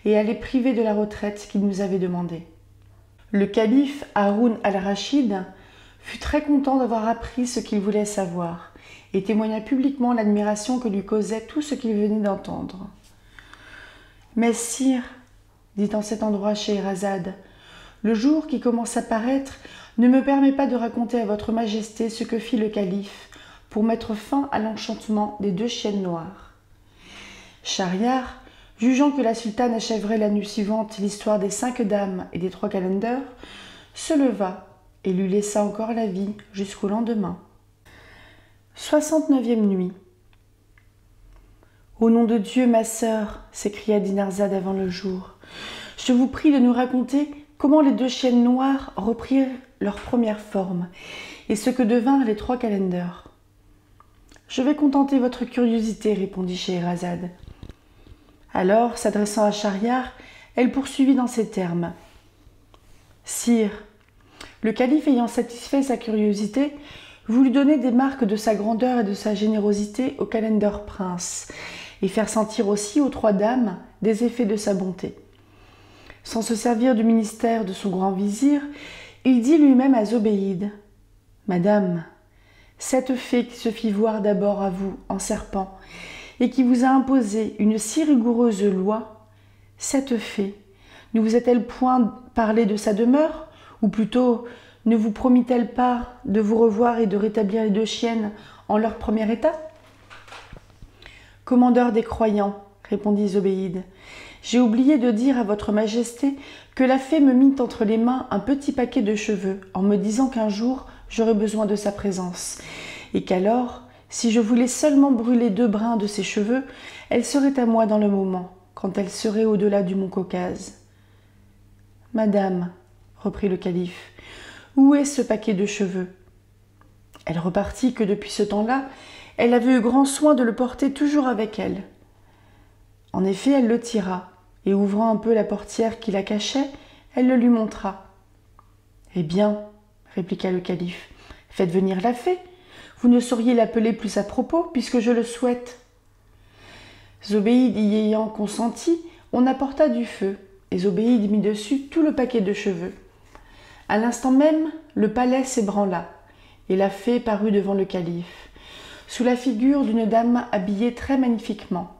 et à les priver de la retraite qu'ils nous avaient demandée. Le calife Haroun al-Rachid fut très content d'avoir appris ce qu'il voulait savoir et témoigna publiquement l'admiration que lui causait tout ce qu'il venait d'entendre. « Mais sire, dit en cet endroit Scheherazade, le jour qui commence à paraître ne me permet pas de raconter à votre majesté ce que fit le calife pour mettre fin à l'enchantement des 2 chiennes noires. » Schahriar, jugeant que la sultane achèverait la nuit suivante l'histoire des 5 dames et des 3 calenders, se leva et lui laissa encore la vie jusqu'au lendemain. 69e nuit. « Au nom de Dieu, ma sœur, s'écria Dinarzade avant le jour, je vous prie de nous raconter comment les 2 chiennes noires reprirent leur première forme et ce que devinrent les 3 calenders. »« Je vais contenter votre curiosité, répondit Scheherazade. Alors, s'adressant à Schahriar, elle poursuivit dans ces termes. « Sire, le calife ayant satisfait sa curiosité, voulut donner des marques de sa grandeur et de sa générosité au calender prince, et faire sentir aussi aux 3 dames des effets de sa bonté. Sans se servir du ministère de son grand vizir, il dit lui-même à Zobéide, « Madame, cette fée qui se fit voir d'abord à vous en serpent, et qui vous a imposé une si rigoureuse loi, cette fée, ne vous a-t-elle point parlé de sa demeure, ou plutôt ne vous promit-elle pas de vous revoir et de rétablir les 2 chiennes en leur premier état ?»« Commandeur des croyants, répondit Zobéide, j'ai oublié de dire à votre majesté que la fée me mit entre les mains un petit paquet de cheveux en me disant qu'un jour j'aurais besoin de sa présence, et qu'alors, si je voulais seulement brûler 2 brins de ses cheveux, elle serait à moi dans le moment, quand elle serait au-delà du mont Caucase. »« Madame, reprit le calife, où est ce paquet de cheveux ?» Elle repartit que depuis ce temps-là, elle avait eu grand soin de le porter toujours avec elle. En effet, elle le tira, et ouvrant un peu la portière qui la cachait, elle le lui montra. « Eh bien, répliqua le calife, faites venir la fée. Vous ne sauriez l'appeler plus à propos, puisque je le souhaite. » Zobéide y ayant consenti, on apporta du feu, et Zobéide mit dessus tout le paquet de cheveux. À l'instant même, le palais s'ébranla, et la fée parut devant le calife, sous la figure d'une dame habillée très magnifiquement.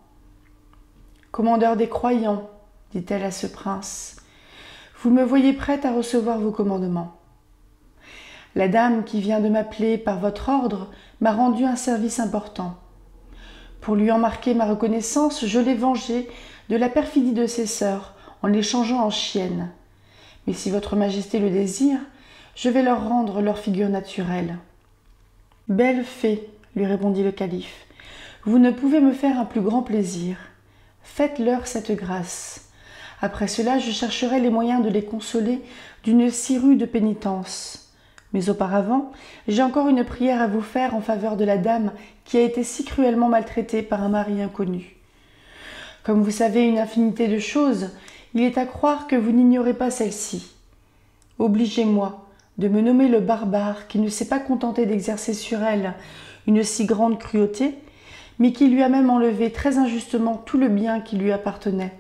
« Commandeur des croyants, dit-elle à ce prince, vous me voyez prête à recevoir vos commandements. La dame qui vient de m'appeler par votre ordre m'a rendu un service important. Pour lui en marquer ma reconnaissance, je l'ai vengée de la perfidie de ses sœurs en les changeant en chiennes. Mais si votre majesté le désire, je vais leur rendre leur figure naturelle. »« Belle fée, lui répondit le calife, vous ne pouvez me faire un plus grand plaisir. Faites-leur cette grâce. Après cela, je chercherai les moyens de les consoler d'une si rude pénitence. Mais auparavant, j'ai encore une prière à vous faire en faveur de la dame qui a été si cruellement maltraitée par un mari inconnu. Comme vous savez une infinité de choses, il est à croire que vous n'ignorez pas celle-ci. Obligez-moi de me nommer le barbare qui ne s'est pas contenté d'exercer sur elle une si grande cruauté, mais qui lui a même enlevé très injustement tout le bien qui lui appartenait.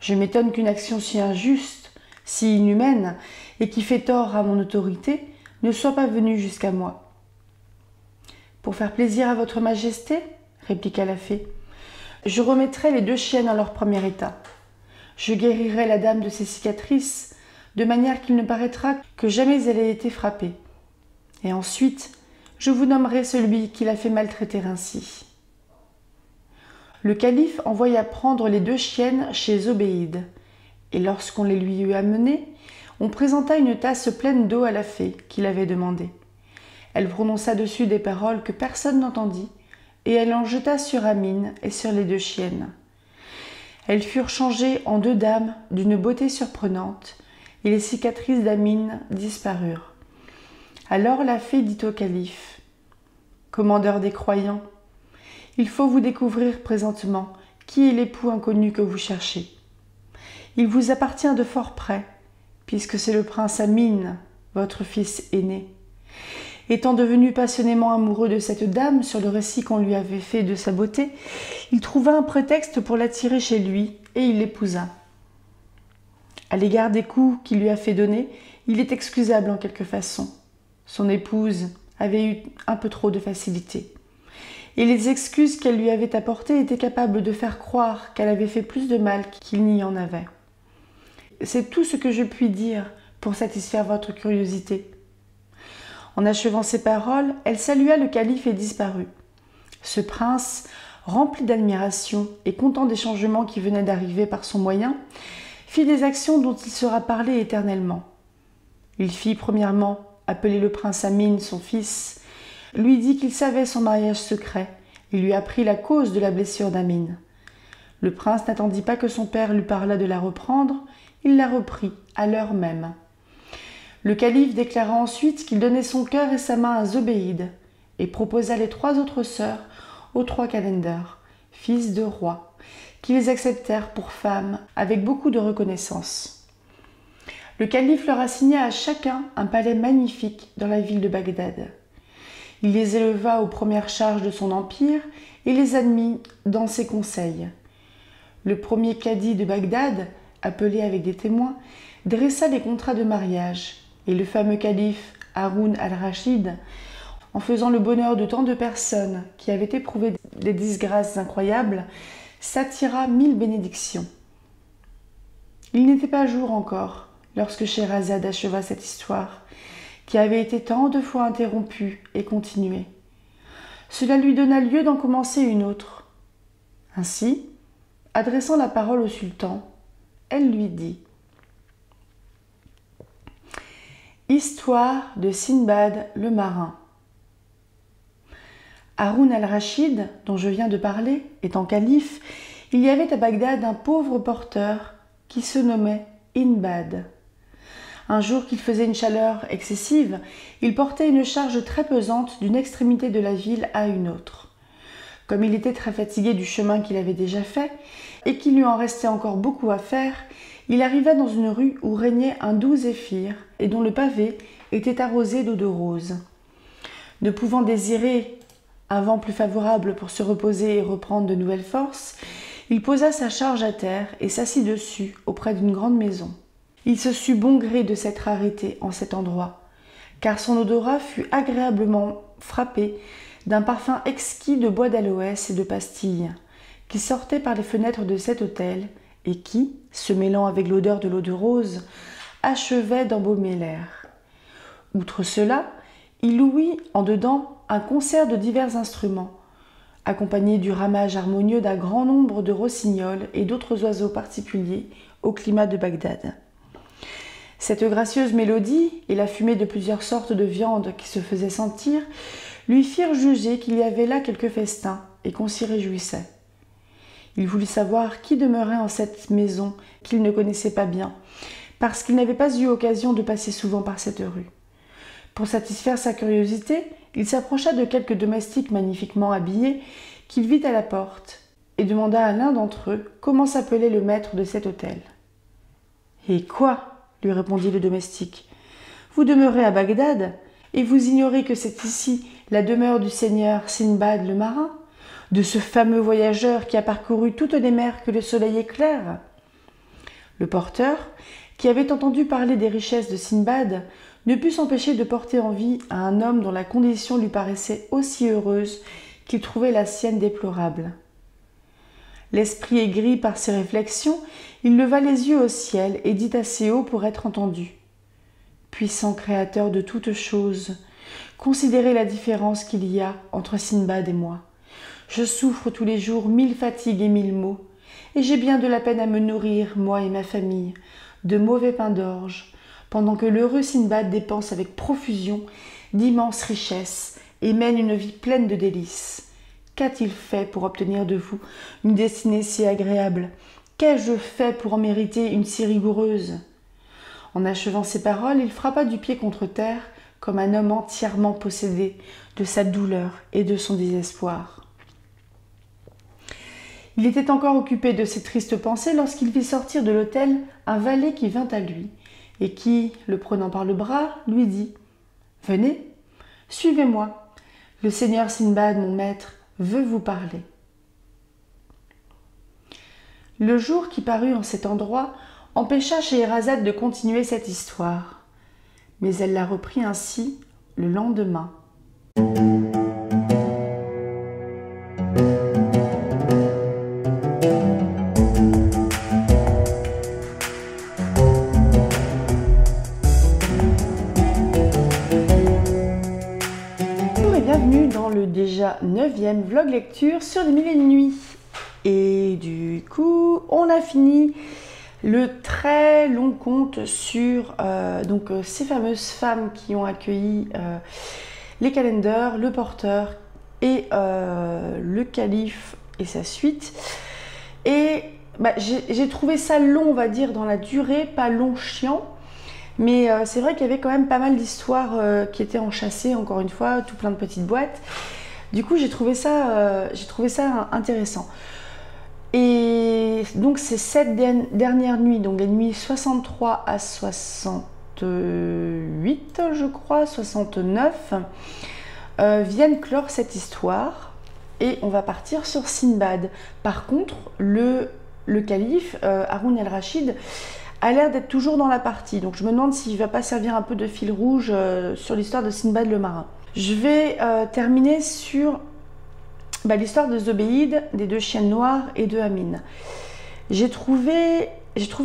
Je m'étonne qu'une action si injuste, si inhumaine, et qui fait tort à mon autorité, ne soit pas venue jusqu'à moi. »« Pour faire plaisir à votre majesté, répliqua la fée, je remettrai les 2 chiennes en leur premier état. Je guérirai la dame de ses cicatrices, de manière qu'il ne paraîtra que jamais elle ait été frappée. Et ensuite, je vous nommerai celui qui l'a fait maltraiter ainsi. » Le calife envoya prendre les 2 chiennes chez Zobéide, et lorsqu'on les lui eut amenées, on présenta une tasse pleine d'eau à la fée qui l'avait demandée. Elle prononça dessus des paroles que personne n'entendit, et elle en jeta sur Amine et sur les 2 chiennes. Elles furent changées en 2 dames d'une beauté surprenante, et les cicatrices d'Amine disparurent. Alors la fée dit au calife : « Commandeur des croyants, il faut vous découvrir présentement qui est l'époux inconnu que vous cherchez. Il vous appartient de fort près, puisque c'est le prince Amine, votre fils aîné. Étant devenu passionnément amoureux de cette dame sur le récit qu'on lui avait fait de sa beauté, il trouva un prétexte pour l'attirer chez lui et il l'épousa. À l'égard des coups qu'il lui a fait donner, il est excusable en quelque façon. Son épouse avait eu un peu trop de facilité. Et les excuses qu'elle lui avait apportées étaient capables de faire croire qu'elle avait fait plus de mal qu'il n'y en avait. C'est tout ce que je puis dire pour satisfaire votre curiosité. » En achevant ces paroles, elle salua le calife et disparut. Ce prince, rempli d'admiration et content des changements qui venaient d'arriver par son moyen, fit des actions dont il sera parlé éternellement. Il fit premièrement appeler le prince Amine, son fils, lui dit qu'il savait son mariage secret et lui apprit la cause de la blessure d'Amine. Le prince n'attendit pas que son père lui parlât de la reprendre, il la reprit à l'heure même. Le calife déclara ensuite qu'il donnait son cœur et sa main à Zobéide et proposa les 3 autres sœurs aux 3 calenders, fils de rois, qui les acceptèrent pour femmes avec beaucoup de reconnaissance. Le calife leur assigna à chacun un palais magnifique dans la ville de Bagdad. Il les éleva aux premières charges de son empire et les admit dans ses conseils. Le premier cadi de Bagdad, appelé avec des témoins, dressa les contrats de mariage, et le fameux calife Haroun al-Rachid, en faisant le bonheur de tant de personnes qui avaient éprouvé des disgrâces incroyables, s'attira 1000 bénédictions. Il n'était pas jour encore lorsque Scheherazade acheva cette histoire, qui avait été tant de fois interrompue et continuée. Cela lui donna lieu d'en commencer une autre. Ainsi, adressant la parole au sultan, elle lui dit : Histoire de Sinbad le marin. Haroun al-Rachid, dont je viens de parler, étant calife, il y avait à Bagdad un pauvre porteur qui se nommait Inbad. Un jour qu'il faisait une chaleur excessive, il portait une charge très pesante d'une extrémité de la ville à une autre. Comme il était très fatigué du chemin qu'il avait déjà fait, et qu'il lui en restait encore beaucoup à faire, il arriva dans une rue où régnait un doux zéphyr et dont le pavé était arrosé d'eau de rose. Ne pouvant désirer un vent plus favorable pour se reposer et reprendre de nouvelles forces, il posa sa charge à terre et s'assit dessus auprès d'une grande maison. Il se sut bon gré de s'être arrêté en cet endroit, car son odorat fut agréablement frappé d'un parfum exquis de bois d'aloès et de pastilles, qui sortait par les fenêtres de cet hôtel et qui, se mêlant avec l'odeur de l'eau de rose, achevait d'embaumer l'air. Outre cela, il ouït en dedans un concert de divers instruments, accompagné du ramage harmonieux d'un grand nombre de rossignols et d'autres oiseaux particuliers au climat de Bagdad. Cette gracieuse mélodie et la fumée de plusieurs sortes de viandes qui se faisaient sentir lui firent juger qu'il y avait là quelque festin et qu'on s'y réjouissait. Il voulut savoir qui demeurait en cette maison qu'il ne connaissait pas bien, parce qu'il n'avait pas eu occasion de passer souvent par cette rue. Pour satisfaire sa curiosité, il s'approcha de quelques domestiques magnifiquement habillés qu'il vit à la porte et demanda à l'un d'entre eux comment s'appelait le maître de cet hôtel. « Et quoi ?» lui répondit le domestique. « Vous demeurez à Bagdad et vous ignorez que c'est ici la demeure du seigneur Sinbad le marin, de ce fameux voyageur qui a parcouru toutes les mers que le soleil éclaire ?» Le porteur, qui avait entendu parler des richesses de Sinbad, ne put s'empêcher de porter envie à un homme dont la condition lui paraissait aussi heureuse qu'il trouvait la sienne déplorable. L'esprit aigri par ces réflexions, il leva les yeux au ciel et dit assez haut pour être entendu : « Puissant créateur de toutes choses, considérez la différence qu'il y a entre Sinbad et moi. Je souffre tous les jours 1000 fatigues et 1000 maux, et j'ai bien de la peine à me nourrir, moi et ma famille, de mauvais pain d'orge, pendant que l'heureux Sinbad dépense avec profusion d'immenses richesses et mène une vie pleine de délices. Qu'a-t-il fait pour obtenir de vous une destinée si agréable, Qu'ai-je fait pour en mériter une si rigoureuse ?» En achevant ces paroles, il frappa du pied contre terre, comme un homme entièrement possédé de sa douleur et de son désespoir. Il était encore occupé de ces tristes pensées lorsqu'il vit sortir de l'hôtel un valet qui vint à lui, et qui, le prenant par le bras, lui dit « Venez, suivez-moi. Le seigneur Sindbad, mon maître, veut vous parler. » Le jour qui parut en cet endroit empêcha Scheherazade de continuer cette histoire, mais elle la reprit ainsi le lendemain. Bonjour et bienvenue dans le déjà 9e vlog lecture sur des mille et une nuits. Et du coup, on a fini le très long conte sur ces fameuses femmes qui ont accueilli les calenders, le porteur et le calife et sa suite. Et j'ai trouvé ça long, on va dire, dans la durée, pas long chiant. Mais c'est vrai qu'il y avait quand même pas mal d'histoires qui étaient enchâssées, encore une fois, tout plein de petites boîtes. Du coup, j'ai trouvé ça intéressant. Et donc ces 7 dernières nuits, donc les nuits 63 à 68, je crois, 69, viennent clore cette histoire et on va partir sur Sindbad. Par contre, le calife, Haroun el-Rachid, a l'air d'être toujours dans la partie. Donc je me demande s'il ne va pas servir un peu de fil rouge sur l'histoire de Sindbad le marin. Je vais terminer sur l'histoire de Zobéide, des 2 chiennes noires et de Amine. J'ai trouvé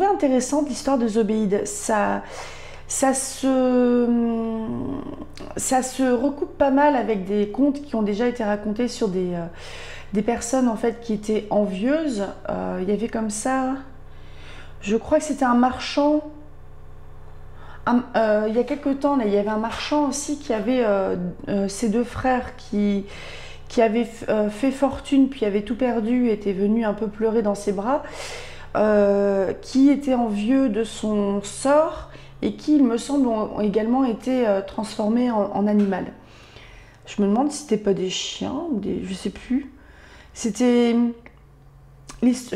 intéressante l'histoire de Zobéide. Ça se recoupe pas mal avec des contes qui ont déjà été racontés sur des personnes en fait qui étaient envieuses. Il y avait comme ça, je crois que c'était un marchand. Il y a quelque temps, là, il y avait un marchand aussi qui avait ses 2 frères qui avait fait fortune puis avait tout perdu, était venu un peu pleurer dans ses bras, qui était envieux de son sort et qui, il me semble, ont également été transformés en animal. Je me demande si c'était pas des chiens, je sais plus. Je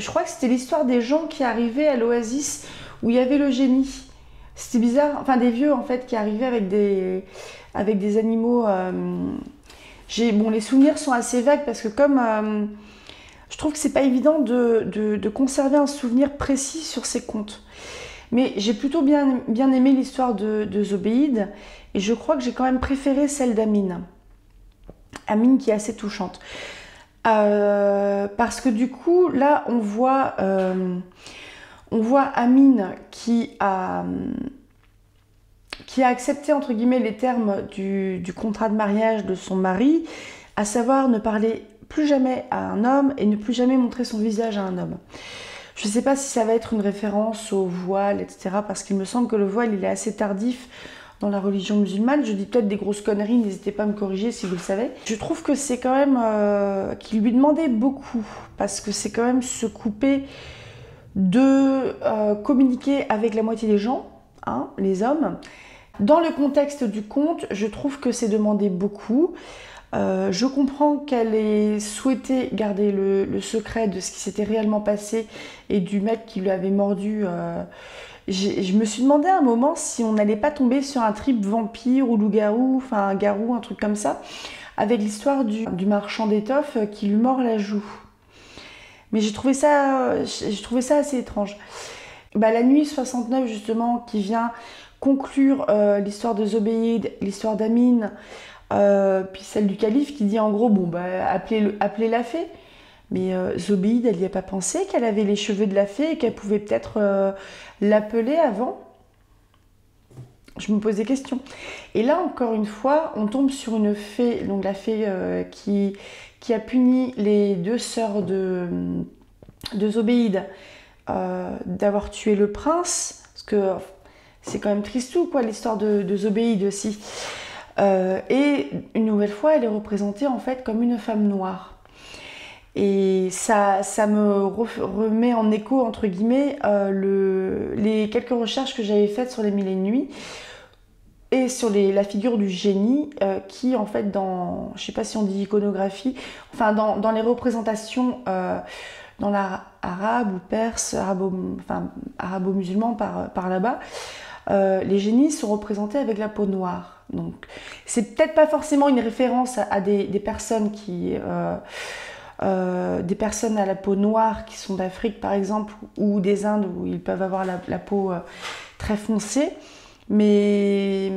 crois que c'était l'histoire des gens qui arrivaient à l'oasis où il y avait le génie. C'était bizarre, enfin des vieux en fait qui arrivaient avec des animaux. Les souvenirs sont assez vagues parce que comme je trouve que c'est pas évident de conserver un souvenir précis sur ces contes. Mais j'ai plutôt bien aimé l'histoire de Zobéide et je crois que j'ai quand même préféré celle d'Amine. Amine qui est assez touchante. Parce que du coup, là, on voit Amine qui a accepté entre guillemets les termes du contrat de mariage de son mari, à savoir ne parler plus jamais à un homme et ne plus jamais montrer son visage à un homme. Je ne sais pas si ça va être une référence au voile, etc. parce qu'il me semble que le voile il est assez tardif dans la religion musulmane. Je dis peut-être des grosses conneries, n'hésitez pas à me corriger si vous le savez. Je trouve que c'est quand même qu'il lui demandait beaucoup, parce que c'est quand même se couper de communiquer avec la moitié des gens, hein, les hommes. Dans le contexte du conte, je trouve que c'est demandé beaucoup. Je comprends qu'elle ait souhaité garder le secret de ce qui s'était réellement passé et du mec qui lui avait mordu. Je me suis demandé à un moment si on n'allait pas tomber sur un trip vampire ou loup-garou, enfin un garou, un truc comme ça, avec l'histoire du marchand d'étoffes qui lui mord la joue. Mais j'ai trouvé ça assez étrange. La nuit 69 justement qui vient conclure l'histoire de Zobéide, l'histoire d'Amine, puis celle du calife qui dit en gros appelez la fée. Mais Zobéide, elle n'y a pas pensé qu'elle avait les cheveux de la fée et qu'elle pouvait peut-être l'appeler avant. Je me pose des questions. Et là encore une fois, on tombe sur une fée, donc la fée qui a puni les 2 sœurs de Zobéide d'avoir tué le prince, parce que c'est quand même tristou quoi l'histoire de Zobéide aussi. Et une nouvelle fois, elle est représentée en fait comme une femme noire. Et ça me remet en écho, entre guillemets, les quelques recherches que j'avais faites sur les Mille et une nuits et sur la figure du génie qui, en fait, je sais pas si on dit iconographie, enfin, dans les représentations dans l'art arabe ou perse, arabo-musulman par là-bas, les génies sont représentés avec la peau noire. Donc, c'est peut-être pas forcément une référence à des personnes des personnes à la peau noire qui sont d'Afrique par exemple, ou des Indes où ils peuvent avoir la peau très foncée, mais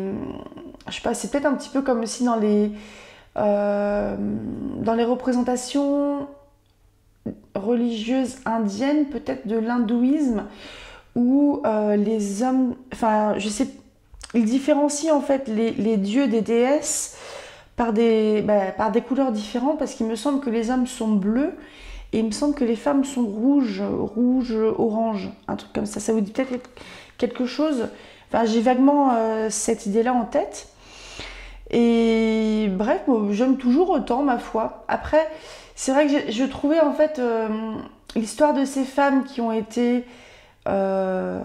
je sais pas, c'est peut-être un petit peu comme aussi dans les représentations religieuses indiennes, peut-être de l'hindouisme, où les hommes, enfin je sais, ils différencient en fait les dieux des déesses par des couleurs différentes, parce qu'il me semble que les hommes sont bleus et il me semble que les femmes sont rouges, orange, un truc comme ça. Ça vous dit peut-être quelque chose? Enfin, j'ai vaguement cette idée-là en tête. Et bref, bon, j'aime toujours autant, ma foi. Après, c'est vrai que je trouvais en fait l'histoire de ces femmes qui ont été veuves,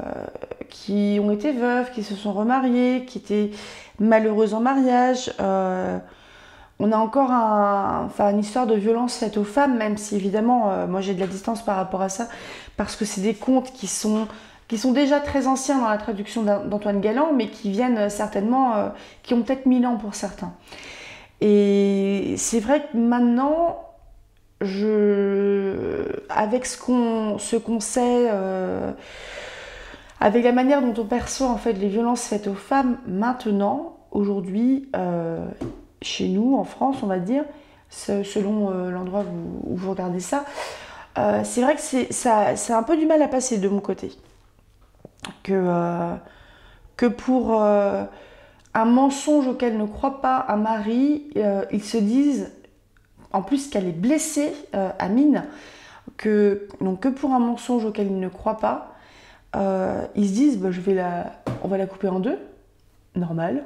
qui se sont remariées, qui étaient malheureuses en mariage. On a encore une histoire de violence faite aux femmes, même si évidemment, moi j'ai de la distance par rapport à ça, parce que c'est des contes qui sont déjà très anciens dans la traduction d'Antoine Galland, mais qui viennent certainement, qui ont peut-être 1000 ans pour certains. Et c'est vrai que maintenant, avec ce qu'on sait, avec la manière dont on perçoit en fait les violences faites aux femmes maintenant, aujourd'hui, chez nous, en France, on va dire, selon l'endroit où vous regardez ça, c'est vrai que c'est un peu du mal à passer de mon côté. Que pour un mensonge auquel ne croit pas un mari, ils se disent, en plus qu'elle est blessée, Amine, que pour un mensonge auquel ils ne croient pas, ils se disent, bah, on va la couper en deux, normal.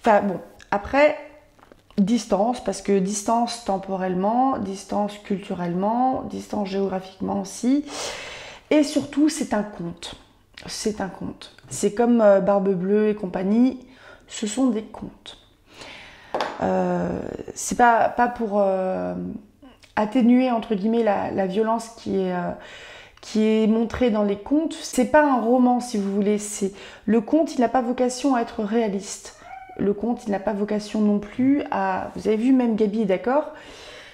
Enfin bon, après, distance, parce que distance temporellement, distance culturellement, distance géographiquement aussi. Et surtout, c'est un conte. C'est un conte. C'est comme Barbe Bleue et compagnie, ce sont des contes. C'est pas pour atténuer, entre guillemets, la violence qui est montrée dans les contes. C'est pas un roman, si vous voulez. Le conte, il n'a pas vocation à être réaliste. Le conte, il n'a pas vocation non plus à... Vous avez vu, même Gabi est d'accord.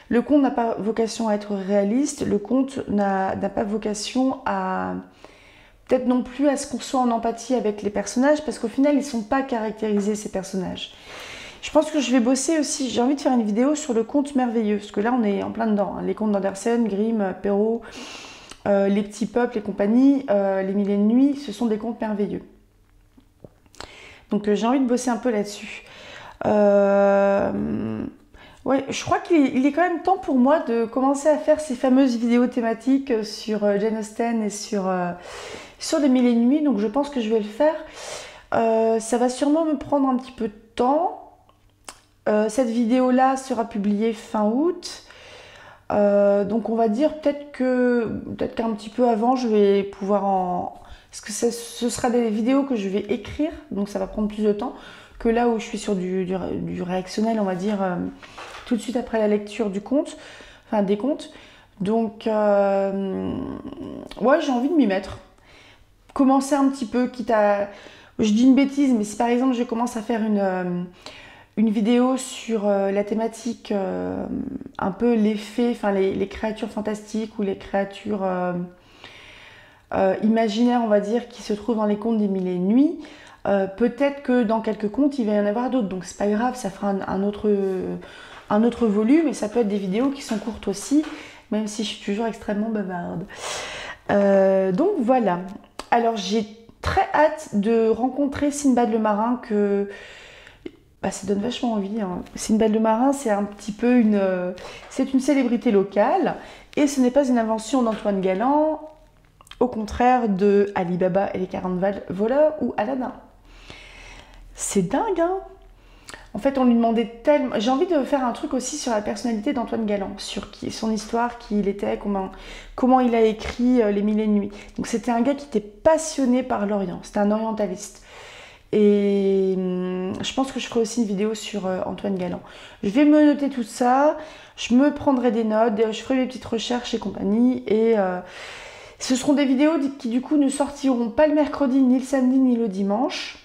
Le conte n'a pas vocation à être réaliste. Le conte n'a pas vocation à... Peut-être non plus à ce qu'on soit en empathie avec les personnages, parce qu'au final, ils ne sont pas caractérisés, ces personnages. Je pense que je vais bosser aussi... J'ai envie de faire une vidéo sur le conte merveilleux, parce que là, on est en plein dedans. Hein. Les contes d'Andersen, Grimm, Perrault, les petits peuples et compagnie, les Mille et une nuits, ce sont des contes merveilleux. Donc j'ai envie de bosser un peu là-dessus. Ouais, je crois qu'il est quand même temps pour moi de commencer à faire ces fameuses vidéos thématiques sur Jane Austen et sur les Mille et une nuits. Donc je pense que je vais le faire. Ça va sûrement me prendre un petit peu de temps. Cette vidéo-là sera publiée fin août. Donc on va dire peut-être qu'un petit peu avant, je vais pouvoir parce que ce sera des vidéos que je vais écrire, donc ça va prendre plus de temps que là où je suis sur du réactionnel, on va dire, tout de suite après la lecture du conte, enfin des contes. Donc, ouais, j'ai envie de m'y mettre. Commencer un petit peu, quitte à... Je dis une bêtise, mais si par exemple je commence à faire une vidéo sur la thématique, un peu les fées, enfin les créatures fantastiques ou les créatures... imaginaire, on va dire, qui se trouve dans les contes des Mille et une nuits, peut-être que dans quelques contes, il va y en avoir d'autres. Donc c'est pas grave, ça fera un autre volume, et ça peut être des vidéos qui sont courtes aussi, même si je suis toujours extrêmement bavarde. Donc voilà. Alors j'ai très hâte de rencontrer Sinbad le marin, que ça donne vachement envie. Hein. Sinbad le marin, c'est un petit peu c'est une célébrité locale, et ce n'est pas une invention d'Antoine Galland, au contraire de Ali Baba et les 40 voleurs ou Aladdin. C'est dingue, hein? En fait, on lui demandait tellement... J'ai envie de faire un truc aussi sur la personnalité d'Antoine Galland, sur son histoire, qui il était, comment il a écrit Les Mille et Une Nuits. Donc c'était un gars qui était passionné par l'Orient, c'était un orientaliste. Et je pense que je ferai aussi une vidéo sur Antoine Galland. Je vais me noter tout ça, je me prendrai des notes, je ferai mes petites recherches et compagnie. Et ce seront des vidéos qui du coup ne sortiront pas le mercredi, ni le samedi, ni le dimanche.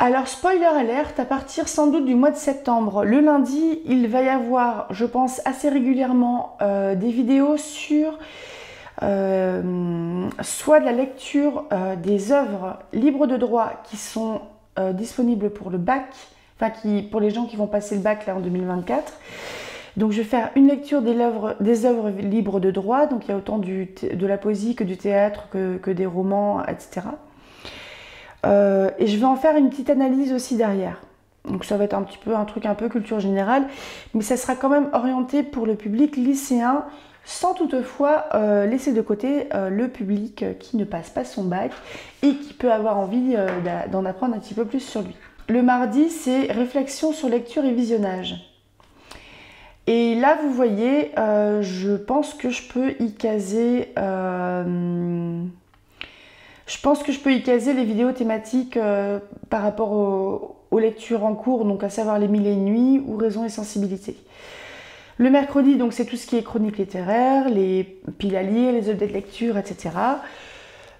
Alors, spoiler alerte, à partir sans doute du mois de septembre, le lundi, il va y avoir, je pense, assez régulièrement des vidéos sur soit de la lecture des œuvres libres de droit qui sont disponibles pour le bac, enfin pour les gens qui vont passer le bac là en 2024. Donc je vais faire une lecture des œuvres libres de droit, donc il y a autant de la poésie que du théâtre, que des romans, etc. Et je vais en faire une petite analyse aussi derrière. Donc ça va être un truc un peu culture générale, mais ça sera quand même orienté pour le public lycéen, sans toutefois laisser de côté le public qui ne passe pas son bac et qui peut avoir envie d'en apprendre un petit peu plus sur lui. Le mardi, c'est réflexion sur lecture et visionnage. Et là, vous voyez, je pense que je peux y caser... les vidéos thématiques par rapport aux lectures en cours, donc à savoir Les Mille et Une Nuits ou Raison et sensibilité. Le mercredi, donc c'est tout ce qui est chronique littéraire, les piles à lire, les updates de lecture, etc.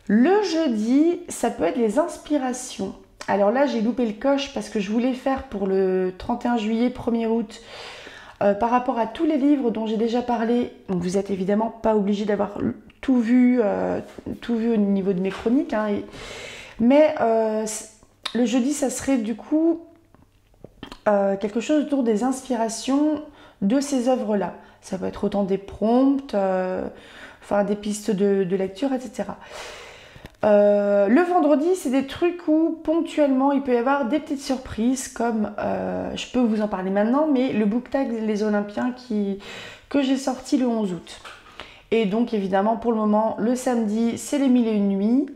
Le jeudi, ça peut être les inspirations. Alors là, j'ai loupé le coche parce que je voulais faire pour le 31 juillet, 1er août, par rapport à tous les livres dont j'ai déjà parlé. Donc vous n'êtes évidemment pas obligé d'avoir tout vu au niveau de mes chroniques. Hein, mais le jeudi, ça serait du coup quelque chose autour des inspirations de ces œuvres-là. Ça peut être autant des prompts, des pistes de lecture, etc. Le vendredi, c'est des trucs où ponctuellement il peut y avoir des petites surprises, comme je peux vous en parler maintenant, mais le book tag Les Olympiens que j'ai sorti le 11 août. Et donc évidemment pour le moment, le samedi, c'est Les Mille et Une Nuits.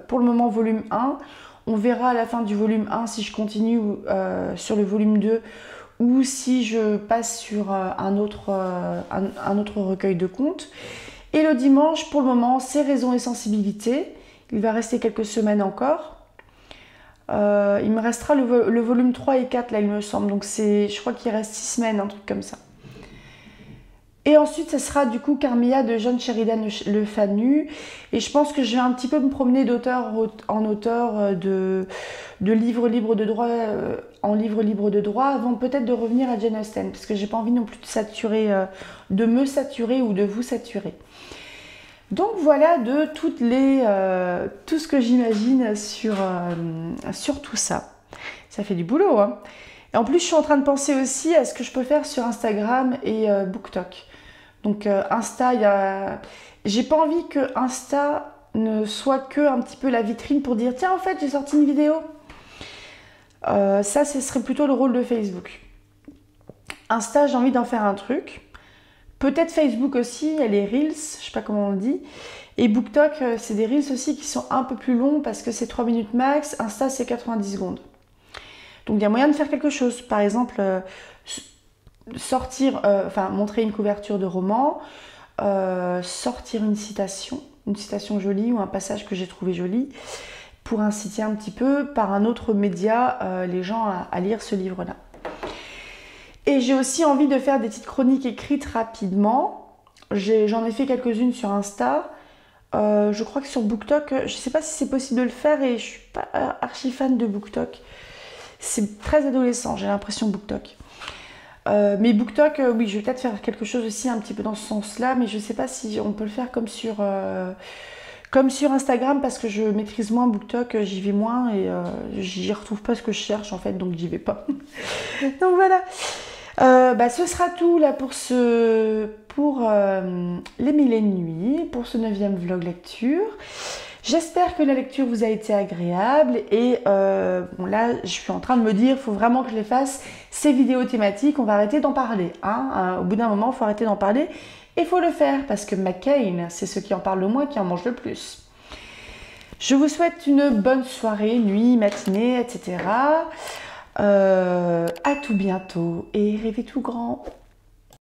Pour le moment, volume 1. On verra à la fin du volume 1 si je continue sur le volume 2 ou si je passe sur un autre recueil de contes. Et le dimanche, pour le moment, c'est Raison et sensibilité. Il va rester quelques semaines encore. Il me restera le volume 3 et 4, là, il me semble. Donc je crois qu'il reste 6 semaines, un truc comme ça. Et ensuite, ça sera du coup Carmilla de John Sheridan Le Fanu. Et je pense que je vais un petit peu me promener d'auteur en auteur de livres libres de droit en livres libres de droit avant peut-être de revenir à Jane Austen. Parce que j'ai pas envie non plus de me saturer ou de vous saturer. Donc voilà de tout ce que j'imagine sur tout ça. Ça fait du boulot, hein. Et en plus, je suis en train de penser aussi à ce que je peux faire sur Instagram et BookTok. Donc Insta, j'ai pas envie que Insta ne soit que un petit peu la vitrine pour dire tiens, en fait, j'ai sorti une vidéo. Ça, ce serait plutôt le rôle de Facebook. Insta, j'ai envie d'en faire un truc. Peut-être Facebook aussi, il y a les Reels, je sais pas comment on le dit. Et BookTok, c'est des Reels aussi qui sont un peu plus longs parce que c'est 3 minutes max. Insta, c'est 90 secondes. Donc il y a moyen de faire quelque chose. Par exemple, montrer une couverture de roman, sortir une citation jolie ou un passage que j'ai trouvé joli pour inciter un petit peu par un autre média les gens à lire ce livre-là. Et j'ai aussi envie de faire des petites chroniques écrites rapidement. J'en ai fait quelques-unes sur Insta. Je crois que sur BookTok, je ne sais pas si c'est possible de le faire et je ne suis pas archi fan de BookTok. C'est très adolescent, j'ai l'impression, BookTok. Mais BookTok, oui, je vais peut-être faire quelque chose aussi un petit peu dans ce sens-là, mais je ne sais pas si on peut le faire comme sur Instagram, parce que je maîtrise moins BookTok, j'y vais moins et j'y retrouve pas ce que je cherche en fait, donc j'y vais pas. Donc voilà. Ce sera tout là pour Les Mille et Une Nuits, pour ce 9e vlog lecture. J'espère que la lecture vous a été agréable et là je suis en train de me dire il faut vraiment que je les fasse, ces vidéos thématiques, on va arrêter d'en parler. Au bout d'un moment il faut arrêter d'en parler et il faut le faire parce que McCain, c'est ceux qui en parlent le moins qui en mangent le plus. Je vous souhaite une bonne soirée, nuit, matinée, etc. À tout bientôt et rêvez tout grand.